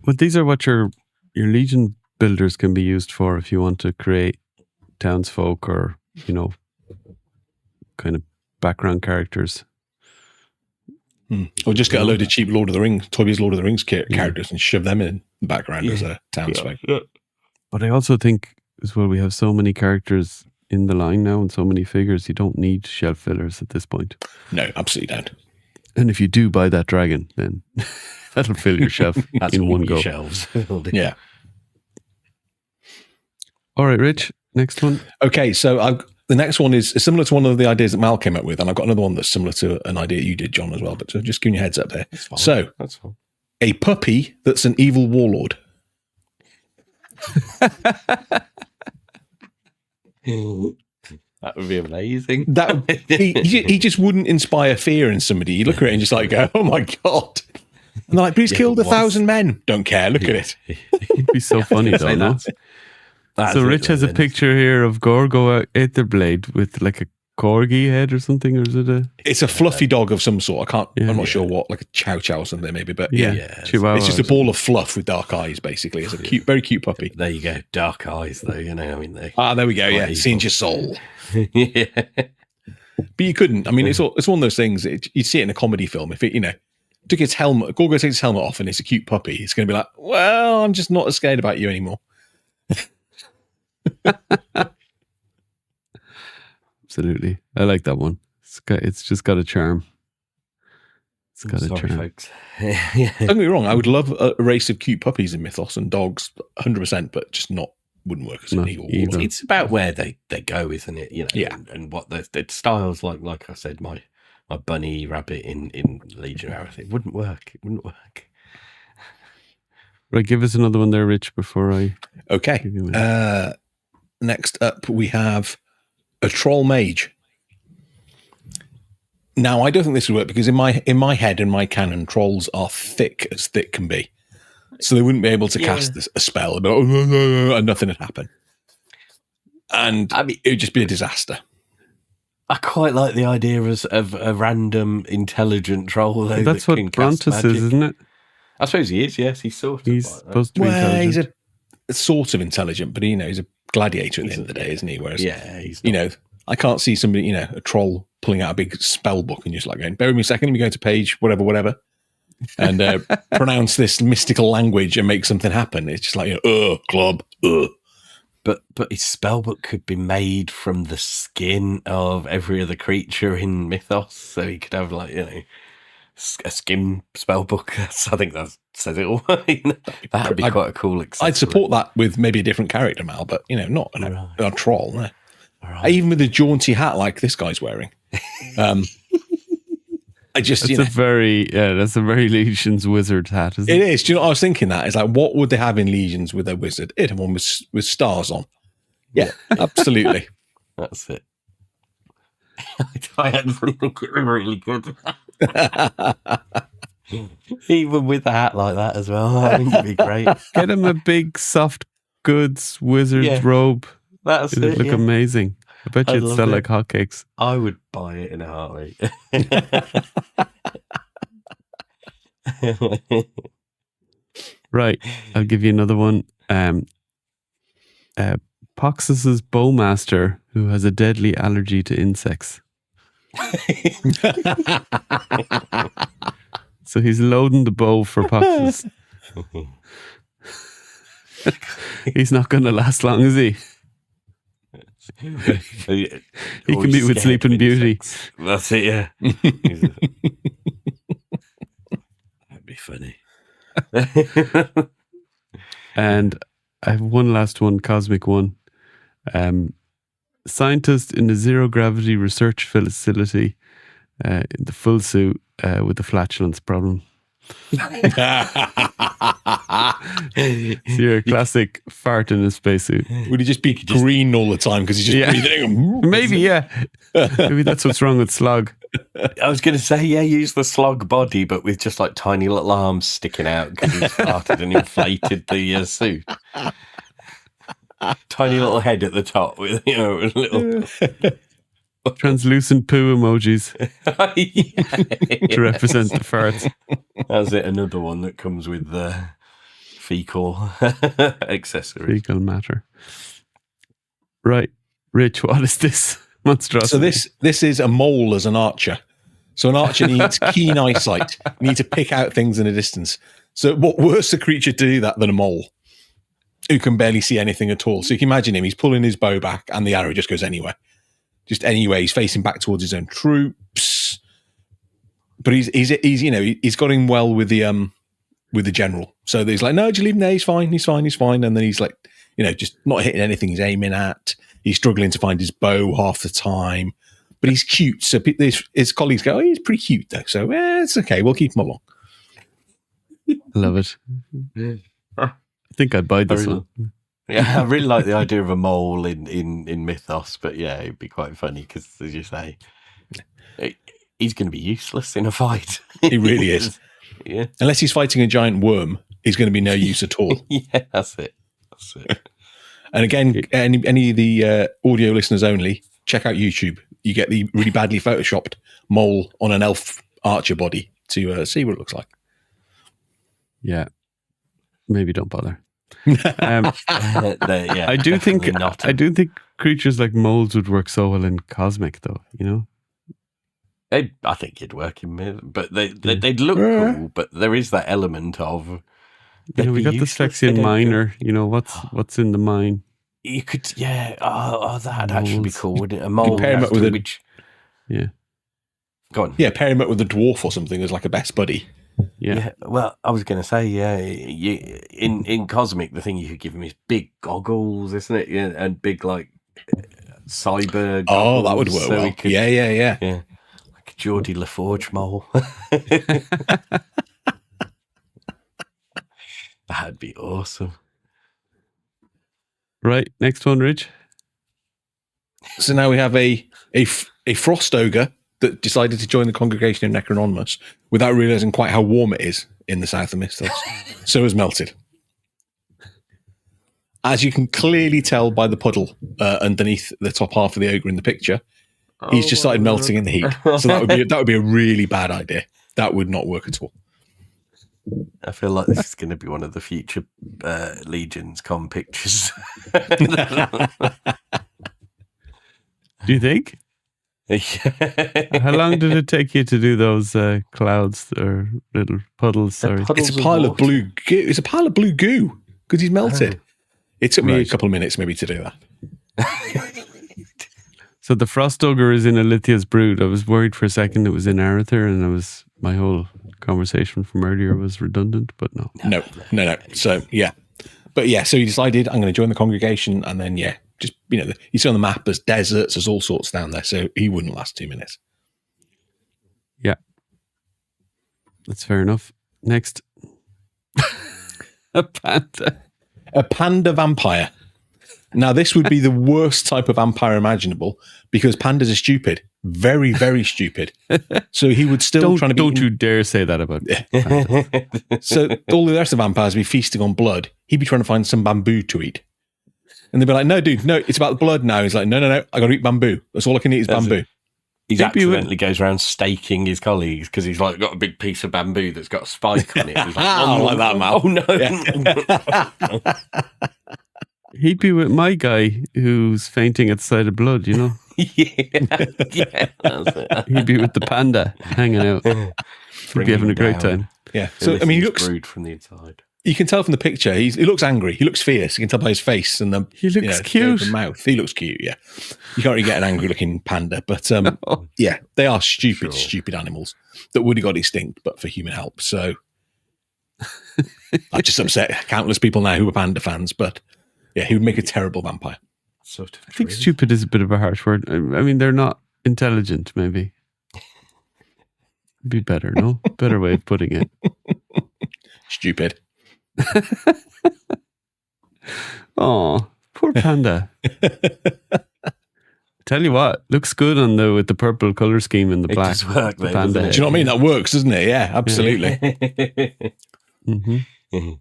But these are what your Legion builders can be used for if you want to create townsfolk or, kind of background characters. Or just get a load of cheap Lord of the Rings, Toby's Lord of the Rings characters and shove them in the background as a townsfolk. Yeah. But I also think as well, we have so many characters in the line now and so many figures, you don't need shelf fillers at this point. No, absolutely don't. And if you do buy that dragon, then that'll fill your shelf in one go. Shelves. Yeah. All right, Rich, next one. Okay, so the next one is similar to one of the ideas that Mal came up with, and I've got another one that's similar to an idea you did, John, as well, but just giving you a heads up there. So, that's fine. A puppy that's an evil warlord. That would be amazing. He just wouldn't inspire fear in somebody. You look at it and just like go, oh my God. And they're like, but he's killed 1,000 men. Don't care. Look at it. It'd be so funny though, no? So Rich has a picture here of Gorgo Aetherblade with like a corgi head or something, or is it a? It's a fluffy dog of some sort. I'm not sure what, like a chow chow or something maybe, but Chihuahua. It's just a ball of fluff with dark eyes. Basically, it's a cute, very cute puppy. There you go, dark eyes though. There we go. Yeah, seeing your soul. Yeah. But you couldn't. I mean, it's one of those things. You'd see it in a comedy film if it, took its helmet. Gorgo takes its helmet off and it's a cute puppy. It's going to be like, well, I'm just not as scared about you anymore. Absolutely, I like that one. It's just got a charm. It's got a charm. Folks. Don't get me wrong. I would love a race of cute puppies in Mythos and dogs, 100%, but just wouldn't work as an evil. It's about where they go, isn't it? And what the styles like I said, my bunny rabbit in Legion of Figura, it wouldn't work. It wouldn't work. Right, give us another one there, Rich, before I. Okay. next up, we have a troll mage. Now, I don't think this would work because in my head, in my canon, trolls are thick as thick can be. So they wouldn't be able to cast a spell, but and nothing would happen. And I mean, it would just be a disaster. I quite like the idea of a random intelligent troll. Though, that's what Brontus is, isn't it? I suppose he is, yes. He's sort of. He's supposed to be intelligent. He's sort of intelligent, but he's a gladiator at the end of the day, isn't he? Whereas, he's not. I can't see somebody, a troll pulling out a big spell book and just like going, bear with me a second, let me go to page whatever, and pronounce this mystical language and make something happen. It's just like, club, But his spellbook could be made from the skin of every other creature in Mythos, so he could have a skin spellbook. I think that says it all. That'd be quite a cool accessory. I'd support that with maybe a different character, Mal, but not a troll. No. Right. Even with a jaunty hat like this guy's wearing. I just, that's a very Legions wizard hat, isn't it? It is. Do you know what I was thinking that? It's like, what would they have in Legions with a wizard? It'd have one with stars on. Yeah, absolutely. That's it. I actually think it was really good. Even with a hat like that as well, I think it'd be great. Get him a big soft goods wizard's robe. It'd look amazing. I bet you'd sell like hotcakes. I would buy it in a heartbeat. Right, I'll give you another one. Poxus's bowmaster, who has a deadly allergy to insects. So he's loading the bow for Poxus. He's not going to last long, is he? He can be with Sleeping Beauty. That's it, yeah. That'd be funny. And I have one last one, cosmic one. Scientist in a zero gravity research facility in the full suit with the flatulence problem. Your classic fart in a spacesuit. Would he just be green all the time because he's just breathing? Maybe, yeah. Maybe that's what's wrong with Slog. I was going to say, use the Slog body, but with just like tiny little arms sticking out because he's farted and inflated the suit. Tiny little head at the top with a little translucent poo emojis to represent the farts. That's it. Another one that comes with the fecal accessory. Fecal matter. Right, Rich. What is this monstrosity? So this is a mole as an archer. So an archer needs keen eyesight. You need to pick out things in a distance. So what worse a creature to do that than a mole, who can barely see anything at all? So you can imagine him. He's pulling his bow back, and the arrow just goes anywhere. Just anyway, he's facing back towards his own troops, but he's got him well with the general. So he's like, no, just leave him there. He's fine. And then he's like, just not hitting anything he's aiming at. He's struggling to find his bow half the time, but he's cute. So his colleagues go, he's pretty cute though. So it's okay. We'll keep him along. I love it. I think I'd buy this one. Yeah, I really like the idea of a mole in Mythos, but yeah, it'd be quite funny because, as you say, he's going to be useless in a fight. He really is. Yeah. Unless he's fighting a giant worm, he's going to be no use at all. Yeah, that's it. And again, any of the audio listeners only, check out YouTube. You get the really badly photoshopped mole on an elf archer body to see what it looks like. Yeah. Maybe don't bother. I do think creatures like moles would work so well in cosmic, though. I think it'd work in mid, but they'd look cool. But there is that element of we got the Sphexian miner. What's in the mine? You could, that'd actually be cool, wouldn't it? A mole pair him up with Go on. Yeah, pair him up with a dwarf or something as like a best buddy. Yeah. Well, I was going to say, in Cosmic, the thing you could give him is big goggles, isn't it? Yeah, and big like cyber. Oh, that would work well. Yeah. Like a Geordie LaForge mole. That'd be awesome. Right, next one, Rich. So now we have a frost ogre that decided to join the congregation of Necrononymous without realizing quite how warm it is in the south of Mistos. So has melted. As you can clearly tell by the puddle underneath the top half of the ogre in the picture, he's just started melting in the heat. So that would be a really bad idea. That would not work at all. I feel like this is going to be one of the future Legions com pictures. Do you think? How long did it take you to do those clouds or little puddles? Sorry, It's a pile of blue goo. It's a pile of blue goo because he's melted. It took me a couple of minutes maybe to do that. So the Frost Ogre is in Alithia's brood. I was worried for a second it was in Arather, and my whole conversation from earlier was redundant, but no. No. So yeah, but yeah. So he decided I'm going to join the congregation, and then just you see on the map there's deserts, there's all sorts down there, so he wouldn't last 2 minutes. Yeah, that's fair enough. Next, a panda vampire. Now this would be the worst type of vampire imaginable because pandas are stupid, very very stupid. So he would still trying to. Don't you dare say that about. So all the rest of the vampires would be feasting on blood. He'd be trying to find some bamboo to eat. And they'd be like, no, dude, no, it's about the blood now. He's like, no, I got to eat bamboo. That's all I can eat is bamboo. He accidentally goes around staking his colleagues because he's like got a big piece of bamboo that's got a spike on it. He's like, I like that, man. Oh, no. Yeah. He'd be with my guy who's fainting at the sight of blood, yeah. That's it. He'd be with the panda hanging out. He'd be having a great time. Yeah. So, I mean, he looks brewed from the inside. You can tell from the picture, he looks angry. He looks fierce. You can tell by his face and he looks cute. The mouth. He looks cute. Yeah, you can't really get an angry-looking panda, but yeah, they are stupid animals that would have got extinct, but for human help. So I just upset countless people now who are panda fans. But yeah, he would make a terrible vampire. Sort of. I think stupid is a bit of a harsh word. I mean, they're not intelligent. Maybe be better. No, better way of putting it. Stupid. Oh, poor panda. Tell you what, looks good on with the purple color scheme and the black. It does work, the panda. Do you know what I mean? That works, doesn't it? Yeah, absolutely. Mm-hmm.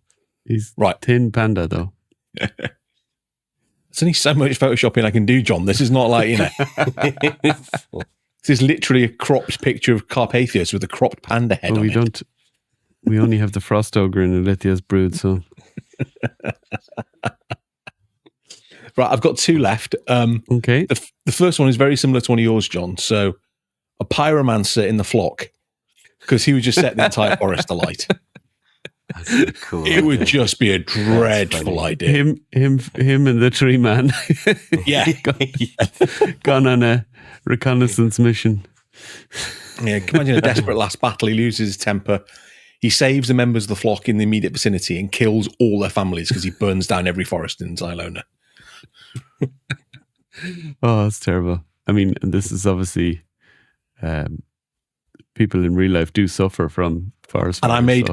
He's right. Tin panda though. There's only so much photoshopping I can do, John. This is not like, this is literally a cropped picture of Carpathius with a cropped panda head on it. We only have the Frost Ogre in Alithia's brood, so. Right, I've got two left. Okay. The first one is very similar to one of yours, John. So, a pyromancer in the flock, because he would just set the entire forest alight. That's really cool. It would just be a dreadful idea. Him and the tree man. Yeah. Gone on a reconnaissance mission. Yeah, can you imagine a desperate last battle. He loses his temper. He saves the members of the flock in the immediate vicinity and kills all their families because he burns down every forest in Xylona. Oh, that's terrible. I mean, and this is obviously people in real life do suffer from forest fires. And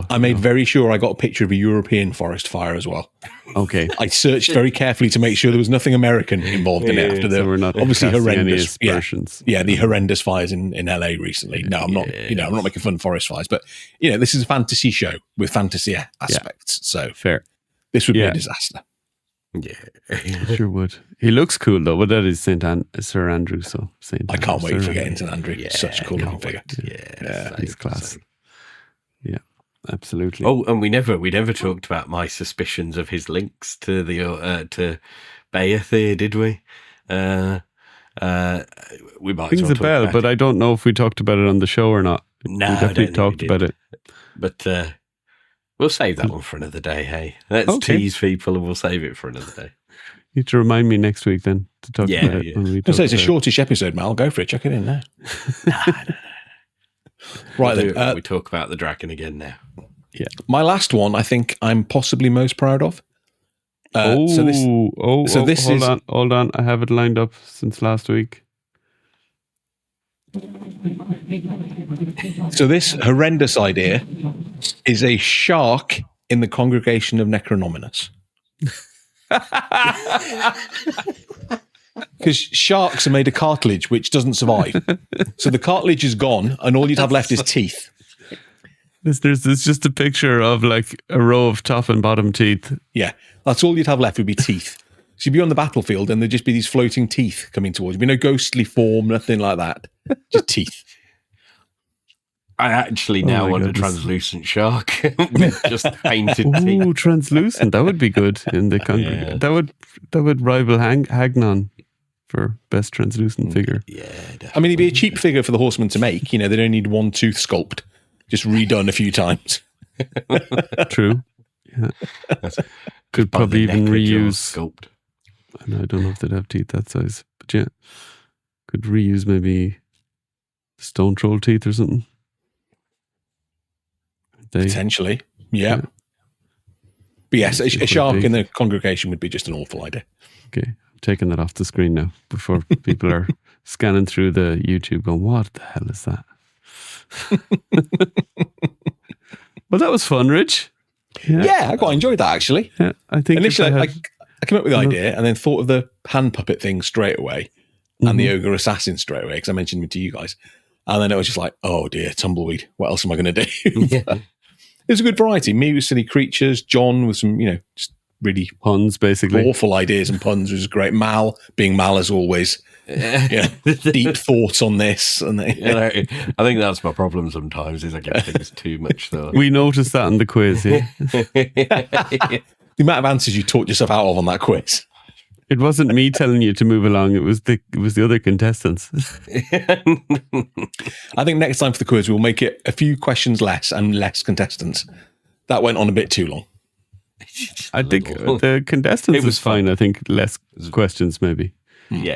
I made very sure I got a picture of a European forest fire as well. Okay. I searched very carefully to make sure there was nothing American involved in it after the we're not obviously horrendous aspersions. Yeah, the horrendous fires in LA recently. No, I'm not, I'm not making fun of forest fires, but this is a fantasy show with fantasy aspects. So fair. This would be a disaster. Yeah. Sure would. He looks cool though, but that is Sir Andrew, so I can't wait for getting St. Andrew. Such a cool looking figure. Yeah, he's class. Yeah, absolutely. Oh, and we never talked about my suspicions of his links to the to Bayathir, did we? We might rings a bell, but I don't know if we talked about it on the show or not. No, we definitely talked about it. But we'll save that one for another day. Hey, let's tease people, and we'll save it for another day. You need to remind me next week then to talk about it. Yeah. It's a shortish episode, Mal. Go for it. Chuck it in now. No. Right then. We talk about the dragon again now. Yeah. My last one, I think I'm possibly most proud of. Hold on. I have it lined up since last week. So this horrendous idea is a shark in the congregation of Necronominus. because sharks are made of cartilage, which doesn't survive. So the cartilage is gone, and all you'd have left is teeth. Listeners, there's just a picture of like a row of top and bottom teeth. Yeah, that's all you'd have left would be teeth. So you'd be on the battlefield, and there'd just be these floating teeth coming towards you. There'd be no ghostly form, nothing like that. Just teeth. I actually now want a translucent shark with just painted teeth. Ooh, translucent. That would be good in the congregation. That would rival Hagnon for best translucent figure. Yeah, definitely. I mean, it'd be a cheap figure for the horseman to make. You know, they don't need 1 tooth sculpt, just redone a few times. True. Yeah. Could probably even reuse. Sculpt. I don't know if they'd have teeth that size, but yeah, could reuse maybe stone troll teeth or something. Potentially, yeah. But yes, a shark in the congregation would be just an awful idea. Okay, I'm taking that off the screen now before people are scanning through the YouTube going, what the hell is that? Well, that was fun, Rich. Yeah, I quite enjoyed that, actually. Yeah, I think initially I came up with the idea and then thought of the hand puppet thing straight away and the ogre assassin straight away because I mentioned it to you guys. And then it was just like, oh dear, tumbleweed. What else am I going to do? Yeah. It was a good variety. Me with silly creatures, John with some, just really puns, basically. Awful ideas and puns, which was great. Mal, being Mal as always. Yeah, deep thoughts on this. And I think that's my problem sometimes is I get things too much thought. We noticed that in the quiz, yeah. The amount of answers you talked yourself out of on that quiz. It wasn't me telling you to move along. It was the other contestants. I think next time for the quiz, we'll make it a few questions less and less contestants. That went on a bit too long. I think the contestants was fine. I think less questions maybe. Yeah.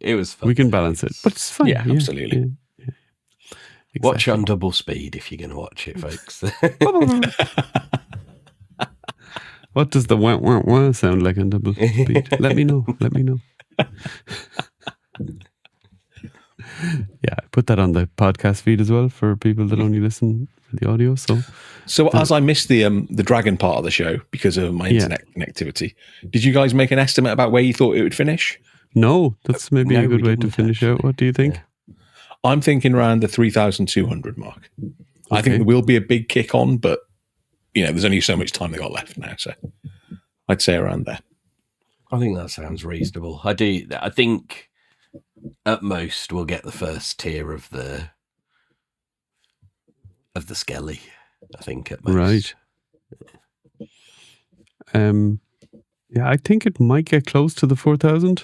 It was fun. We can balance it, but it's fine. Yeah, absolutely. Yeah. Exactly. Watch on double speed if you're going to watch it, folks. What does the wah wah wah sound like on double speed? Let me know. Yeah, I put that on the podcast feed as well for people that only listen for the audio. So as I missed the dragon part of the show because of my internet connectivity, did you guys make an estimate about where you thought it would finish? No, that's maybe a good way to finish out. What do you think? Yeah. I'm thinking around the 3,200 mark. Okay. I think there will be a big kick on, but there's only so much time they got left now, so I'd say around there. I think that sounds reasonable. I do. I think at most we'll get the first tier of the Skelly. I think at most. Right. Yeah, I think it might get close to the 4,000.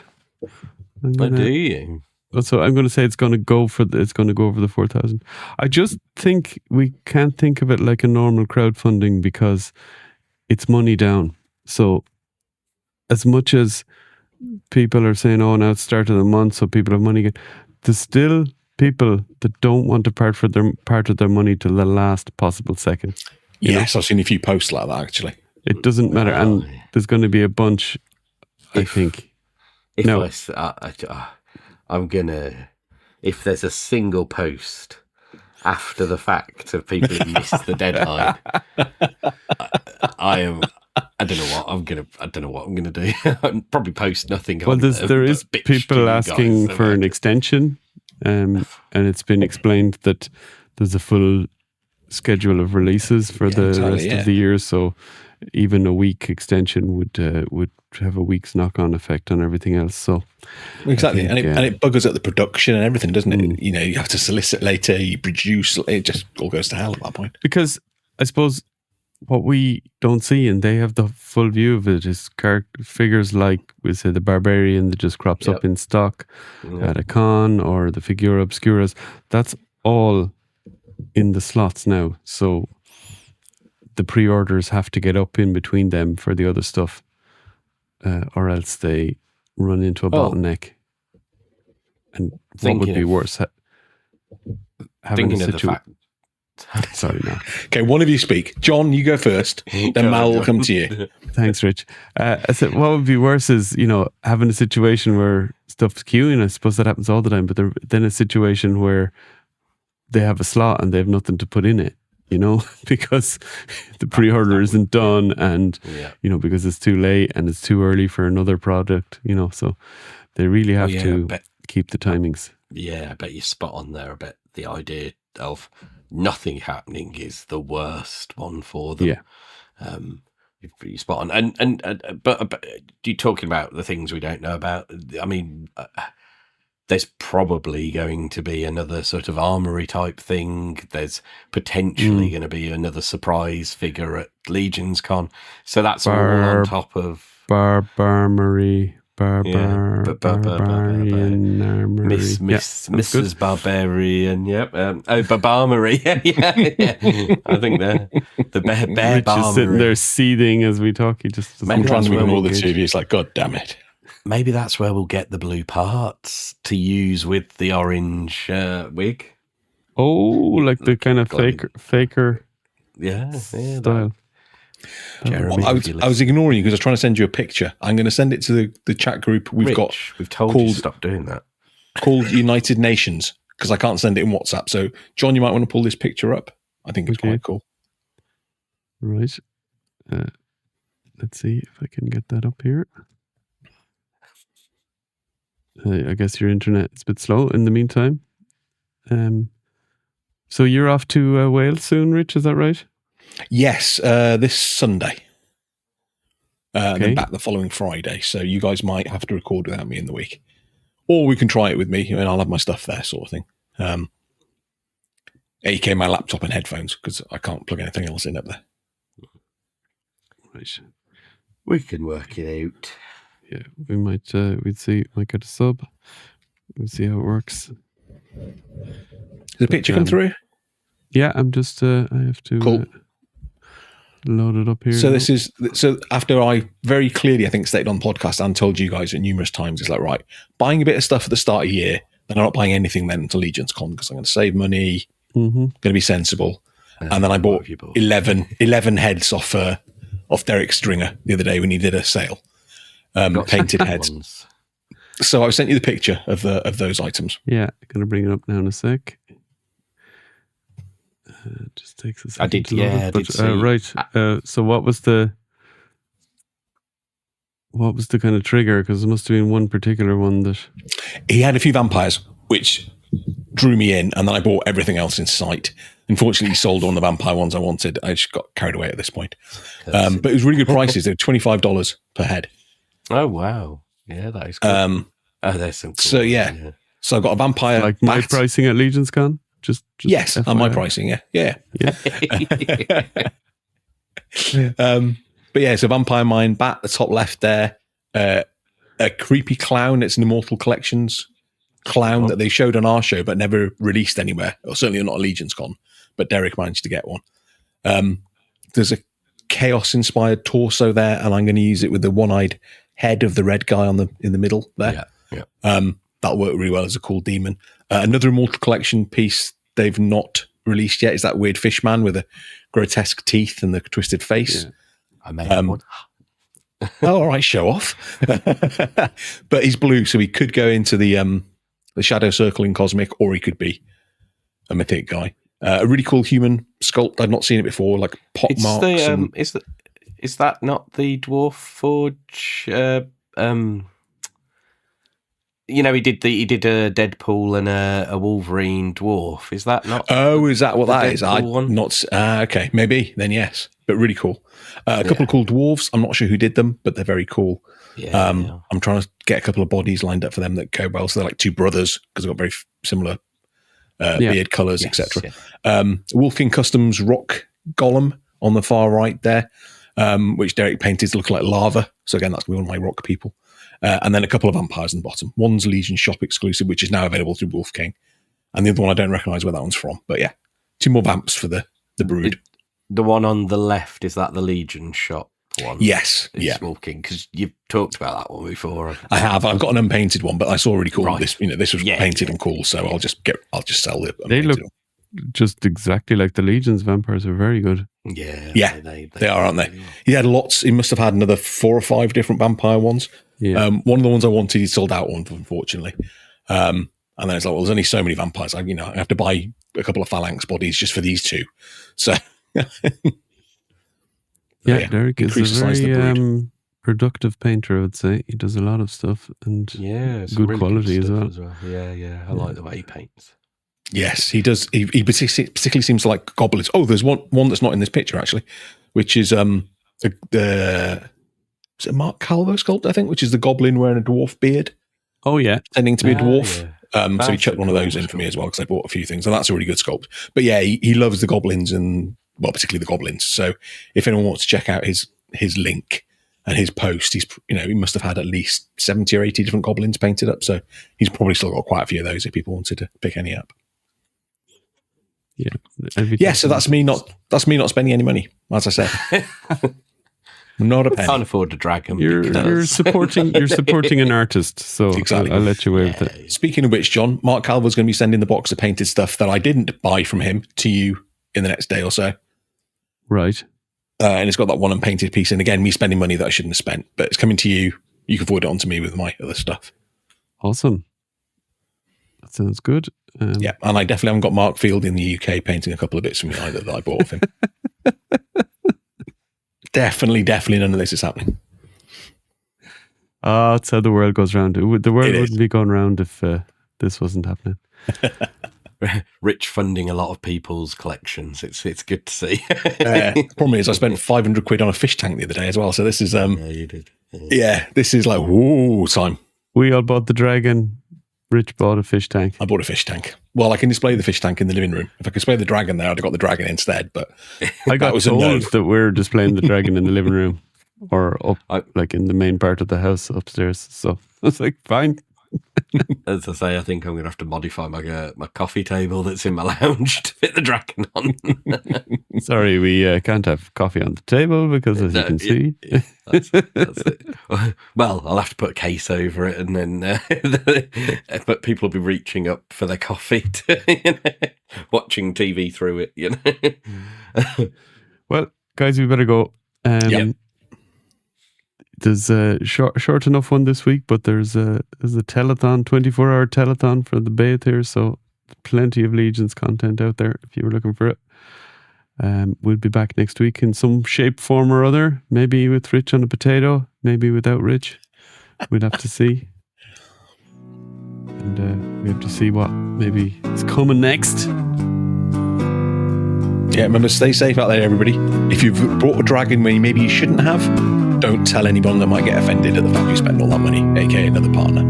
But do you? So I'm going to say it's going to go over the 4,000. I just think we can't think of it like a normal crowdfunding because it's money down. So as much as people are saying, "Oh, now it's start of the month, so people have money again," there's still people that don't want to part of their money till the last possible second. Yes, I've seen a few posts like that actually. It doesn't matter, and there's going to be a bunch. I think. If there's a single post after the fact of people who missed the deadline, I don't know what I'm gonna do. I'll probably post nothing. Well, there is people asking for an extension, and it's been explained that there's a full schedule of releases for the rest of the year. So even a week extension would have a week's knock-on effect on everything else. So exactly, and it buggers at the production and everything, doesn't it? You have to solicit later, you produce, it just all goes to hell at that point. Because I suppose what we don't see, and they have the full view of it, is figures like we say the Barbarian that just crops up in stock at a con, or the Figura Obscuras. That's all in the slots now. So the pre-orders have to get up in between them for the other stuff, or else they run into a bottleneck. And what would be worse? Having a situation. Sorry, no. Okay, one of you speak. John, you go first. Then Mal will come to you. Thanks, Rich. I said, what would be worse is, having a situation where stuff's queuing. I suppose that happens all the time, but then a situation where they have a slot and they have nothing to put in it, because the pre-order isn't done and, because it's too late and it's too early for another product, so They really have I to bet, keep the timings. I bet you're spot on there. I bet the idea of nothing happening is the worst one for them. Yeah. You're spot on. But you're talking about the things we don't know about. I mean, there's probably going to be another sort of armory type thing. There's potentially going to be another surprise figure at Legions Con. So that's all on top of Barbarmarie. Barbarian armory. Mrs. Barbarian. Yep. Barbarmarie. yeah. I think the bear Rich is sitting there seething as we talk. He just I'm trying to ignore the TV. It's like, God damn it. Maybe that's where we'll get the blue parts to use with the orange wig. Oh, like the kind of faker style. Jeremy, I was ignoring you because I was trying to send you a picture. I'm going to send it to the chat group we've told you to stop doing that. Called United Nations, because I can't send it in WhatsApp. So, John, you might want to pull this picture up. I think it's quite cool. Right. Let's see if I can get that up here. I guess your internet is a bit slow in the meantime. So you're off to Wales soon, Rich, is that right? Yes, this Sunday. And then back the following Friday. So you guys might have to record without me in the week. Or we can try it with me and I'll have my stuff there, sort of thing. AK my laptop and headphones, because I can't plug anything else in up there. Right. We can work it out. Yeah, we might might get a sub. We'll see how it works. Did the picture come through? Yeah, I'm just I have to load it up here. So after I very clearly, I think, stated on the podcast and told you guys numerous times, it's like, right, buying a bit of stuff at the start of the year, then I'm not buying anything then until Legions Con because I'm going to save money, going to be sensible. And then I bought 11 heads off Derek Stringer the other day when he did a sale. Painted heads. Ones. So I sent you the picture of those items. Yeah, going to bring it up now in a sec. Just takes a second. I did see. Right. So what was the kind of trigger? Because there must have been one particular one that he had a few vampires, which drew me in, and then I bought everything else in sight. Unfortunately, he sold on the vampire ones I wanted. I just got carried away at this point. But it was really good prices. They were $25 per head. Oh wow! Yeah, that is cool. There's some. Cool so yeah, so I've got a vampire. Like my pricing at Legions Con. Just yes, FYI. and my pricing. Yeah. But yeah, so vampire mine bat, the top left there. A creepy clown. It's an Immortal Collections clown that they showed on our show, but never released anywhere. Or certainly not a Legions Con. But Derek managed to get one. There's a chaos-inspired torso there, and I'm going to use it with the one-eyed head of the red guy in the middle there. Yeah. That'll work really well as a cool demon. Another Immortal Collection piece they've not released yet is that weird fish man with the grotesque teeth and the twisted face. Yeah. I made one. All right, show off. But he's blue, so he could go into the Shadow Circle in Cosmic, or he could be a Mythic guy. A really cool human sculpt. I've not seen it before, like pot marks. Is that not the Dwarf Forge? He did a Deadpool and a Wolverine dwarf. Is that not? Oh, is that what that is? One? Not. Okay, maybe then yes, but really cool. A couple of cool dwarves. I'm not sure who did them, but they're very cool. I'm trying to get a couple of bodies lined up for them that go well. So they're like two brothers because they've got very similar beard colours, etc. Wolf King Customs rock golem on the far right there, which Derek painted to look like lava. So again, that's one of my rock people. And then a couple of vampires in the bottom. One's Legion shop exclusive, which is now available through Wolf King. And the other one, I don't recognise where that one's from. But yeah, two more vamps for the brood. The one on the left, is that the Legion shop one? Yes. It's Wolf King, because you've talked about that one before. I have. I've got an unpainted one, but I saw really cool. Right. This was painted and cool, so I'll just sell it. They look just exactly like the Legions. Vampires are very good. Yeah. They are, aren't they? He had lots. He must have had another 4 or 5 different vampire ones. Yeah. One of the ones I wanted, he sold out on, unfortunately. And then it's like, well, there's only so many vampires. I have to buy a couple of phalanx bodies just for these two. So Derek is a very productive painter, I would say. He does a lot of stuff and Yeah, some good really quality as stuff well. Yeah. I like the way he paints. Yes, he does. He particularly seems to like goblins. Oh, there's one that's not in this picture actually, which is is it Mark Calvo sculpt, I think, which is the goblin wearing a dwarf beard, Oh, yeah. pretending to be a dwarf. Yeah. So he That's chucked a one of cool those in for me sculpt. as well because I bought a few things, and that's a really good sculpt. But yeah, he loves the goblins and particularly the goblins. So if anyone wants to check out his link and his post, he must have had at least 70 or 80 different goblins painted up. So he's probably still got quite a few of those if people wanted to pick any up. Yeah. Yeah, so that's me not spending any money, as I said. Not a penny. Can't afford a dragon. You're because- supporting an artist, so Exactly. I'll let you away with it. Speaking of which, John, Mark Calver's going to be sending the box of painted stuff that I didn't buy from him to you in the next day or so. Right. And it's got that one unpainted piece. And again, me spending money that I shouldn't have spent. But it's coming to you. You can forward it on to me with my other stuff. Awesome. That sounds good. Yeah. And I definitely haven't got Mark Field in the UK painting a couple of bits for me either that I bought off him. Definitely none of this is happening. That's how the world goes round. The world It is. wouldn't be going round if this wasn't happening. Rich funding a lot of people's collections. It's good to see. Problem is, I spent 500 quid on a fish tank the other day as well. So this is, Yeah, you did. yeah, this is like, whoa, time. We all bought the dragon. Rich bought a fish tank. I bought a fish tank. Well, I can display the fish tank in the living room. If I could display the dragon there, I'd have got the dragon instead. But I got was a told no. that we're displaying the dragon in the living room or up, like in the main part of the house upstairs. So I was like, fine. As I say, I think I'm going to have to modify my coffee table that's in my lounge to fit the dragon on. Sorry, we can't have coffee on the table because, as you can see, That's it. Well, I'll have to put a case over it, and then but people will be reaching up for their coffee, watching TV through it. Well, guys, we better go. Yep. There's a short enough one this week, but there's a telethon, 24-hour telethon for the Bath here, so plenty of Legions content out there if you were looking for it. We'll be back next week in some shape, form or other, maybe with Rich on a potato, maybe without Rich. We'd have to see. And we have to see what maybe is coming next. yeah, remember, stay safe out there, everybody. If you've bought a dragon when maybe you shouldn't have, don't tell anyone that might get offended at the fact you spend all that money, aka another partner.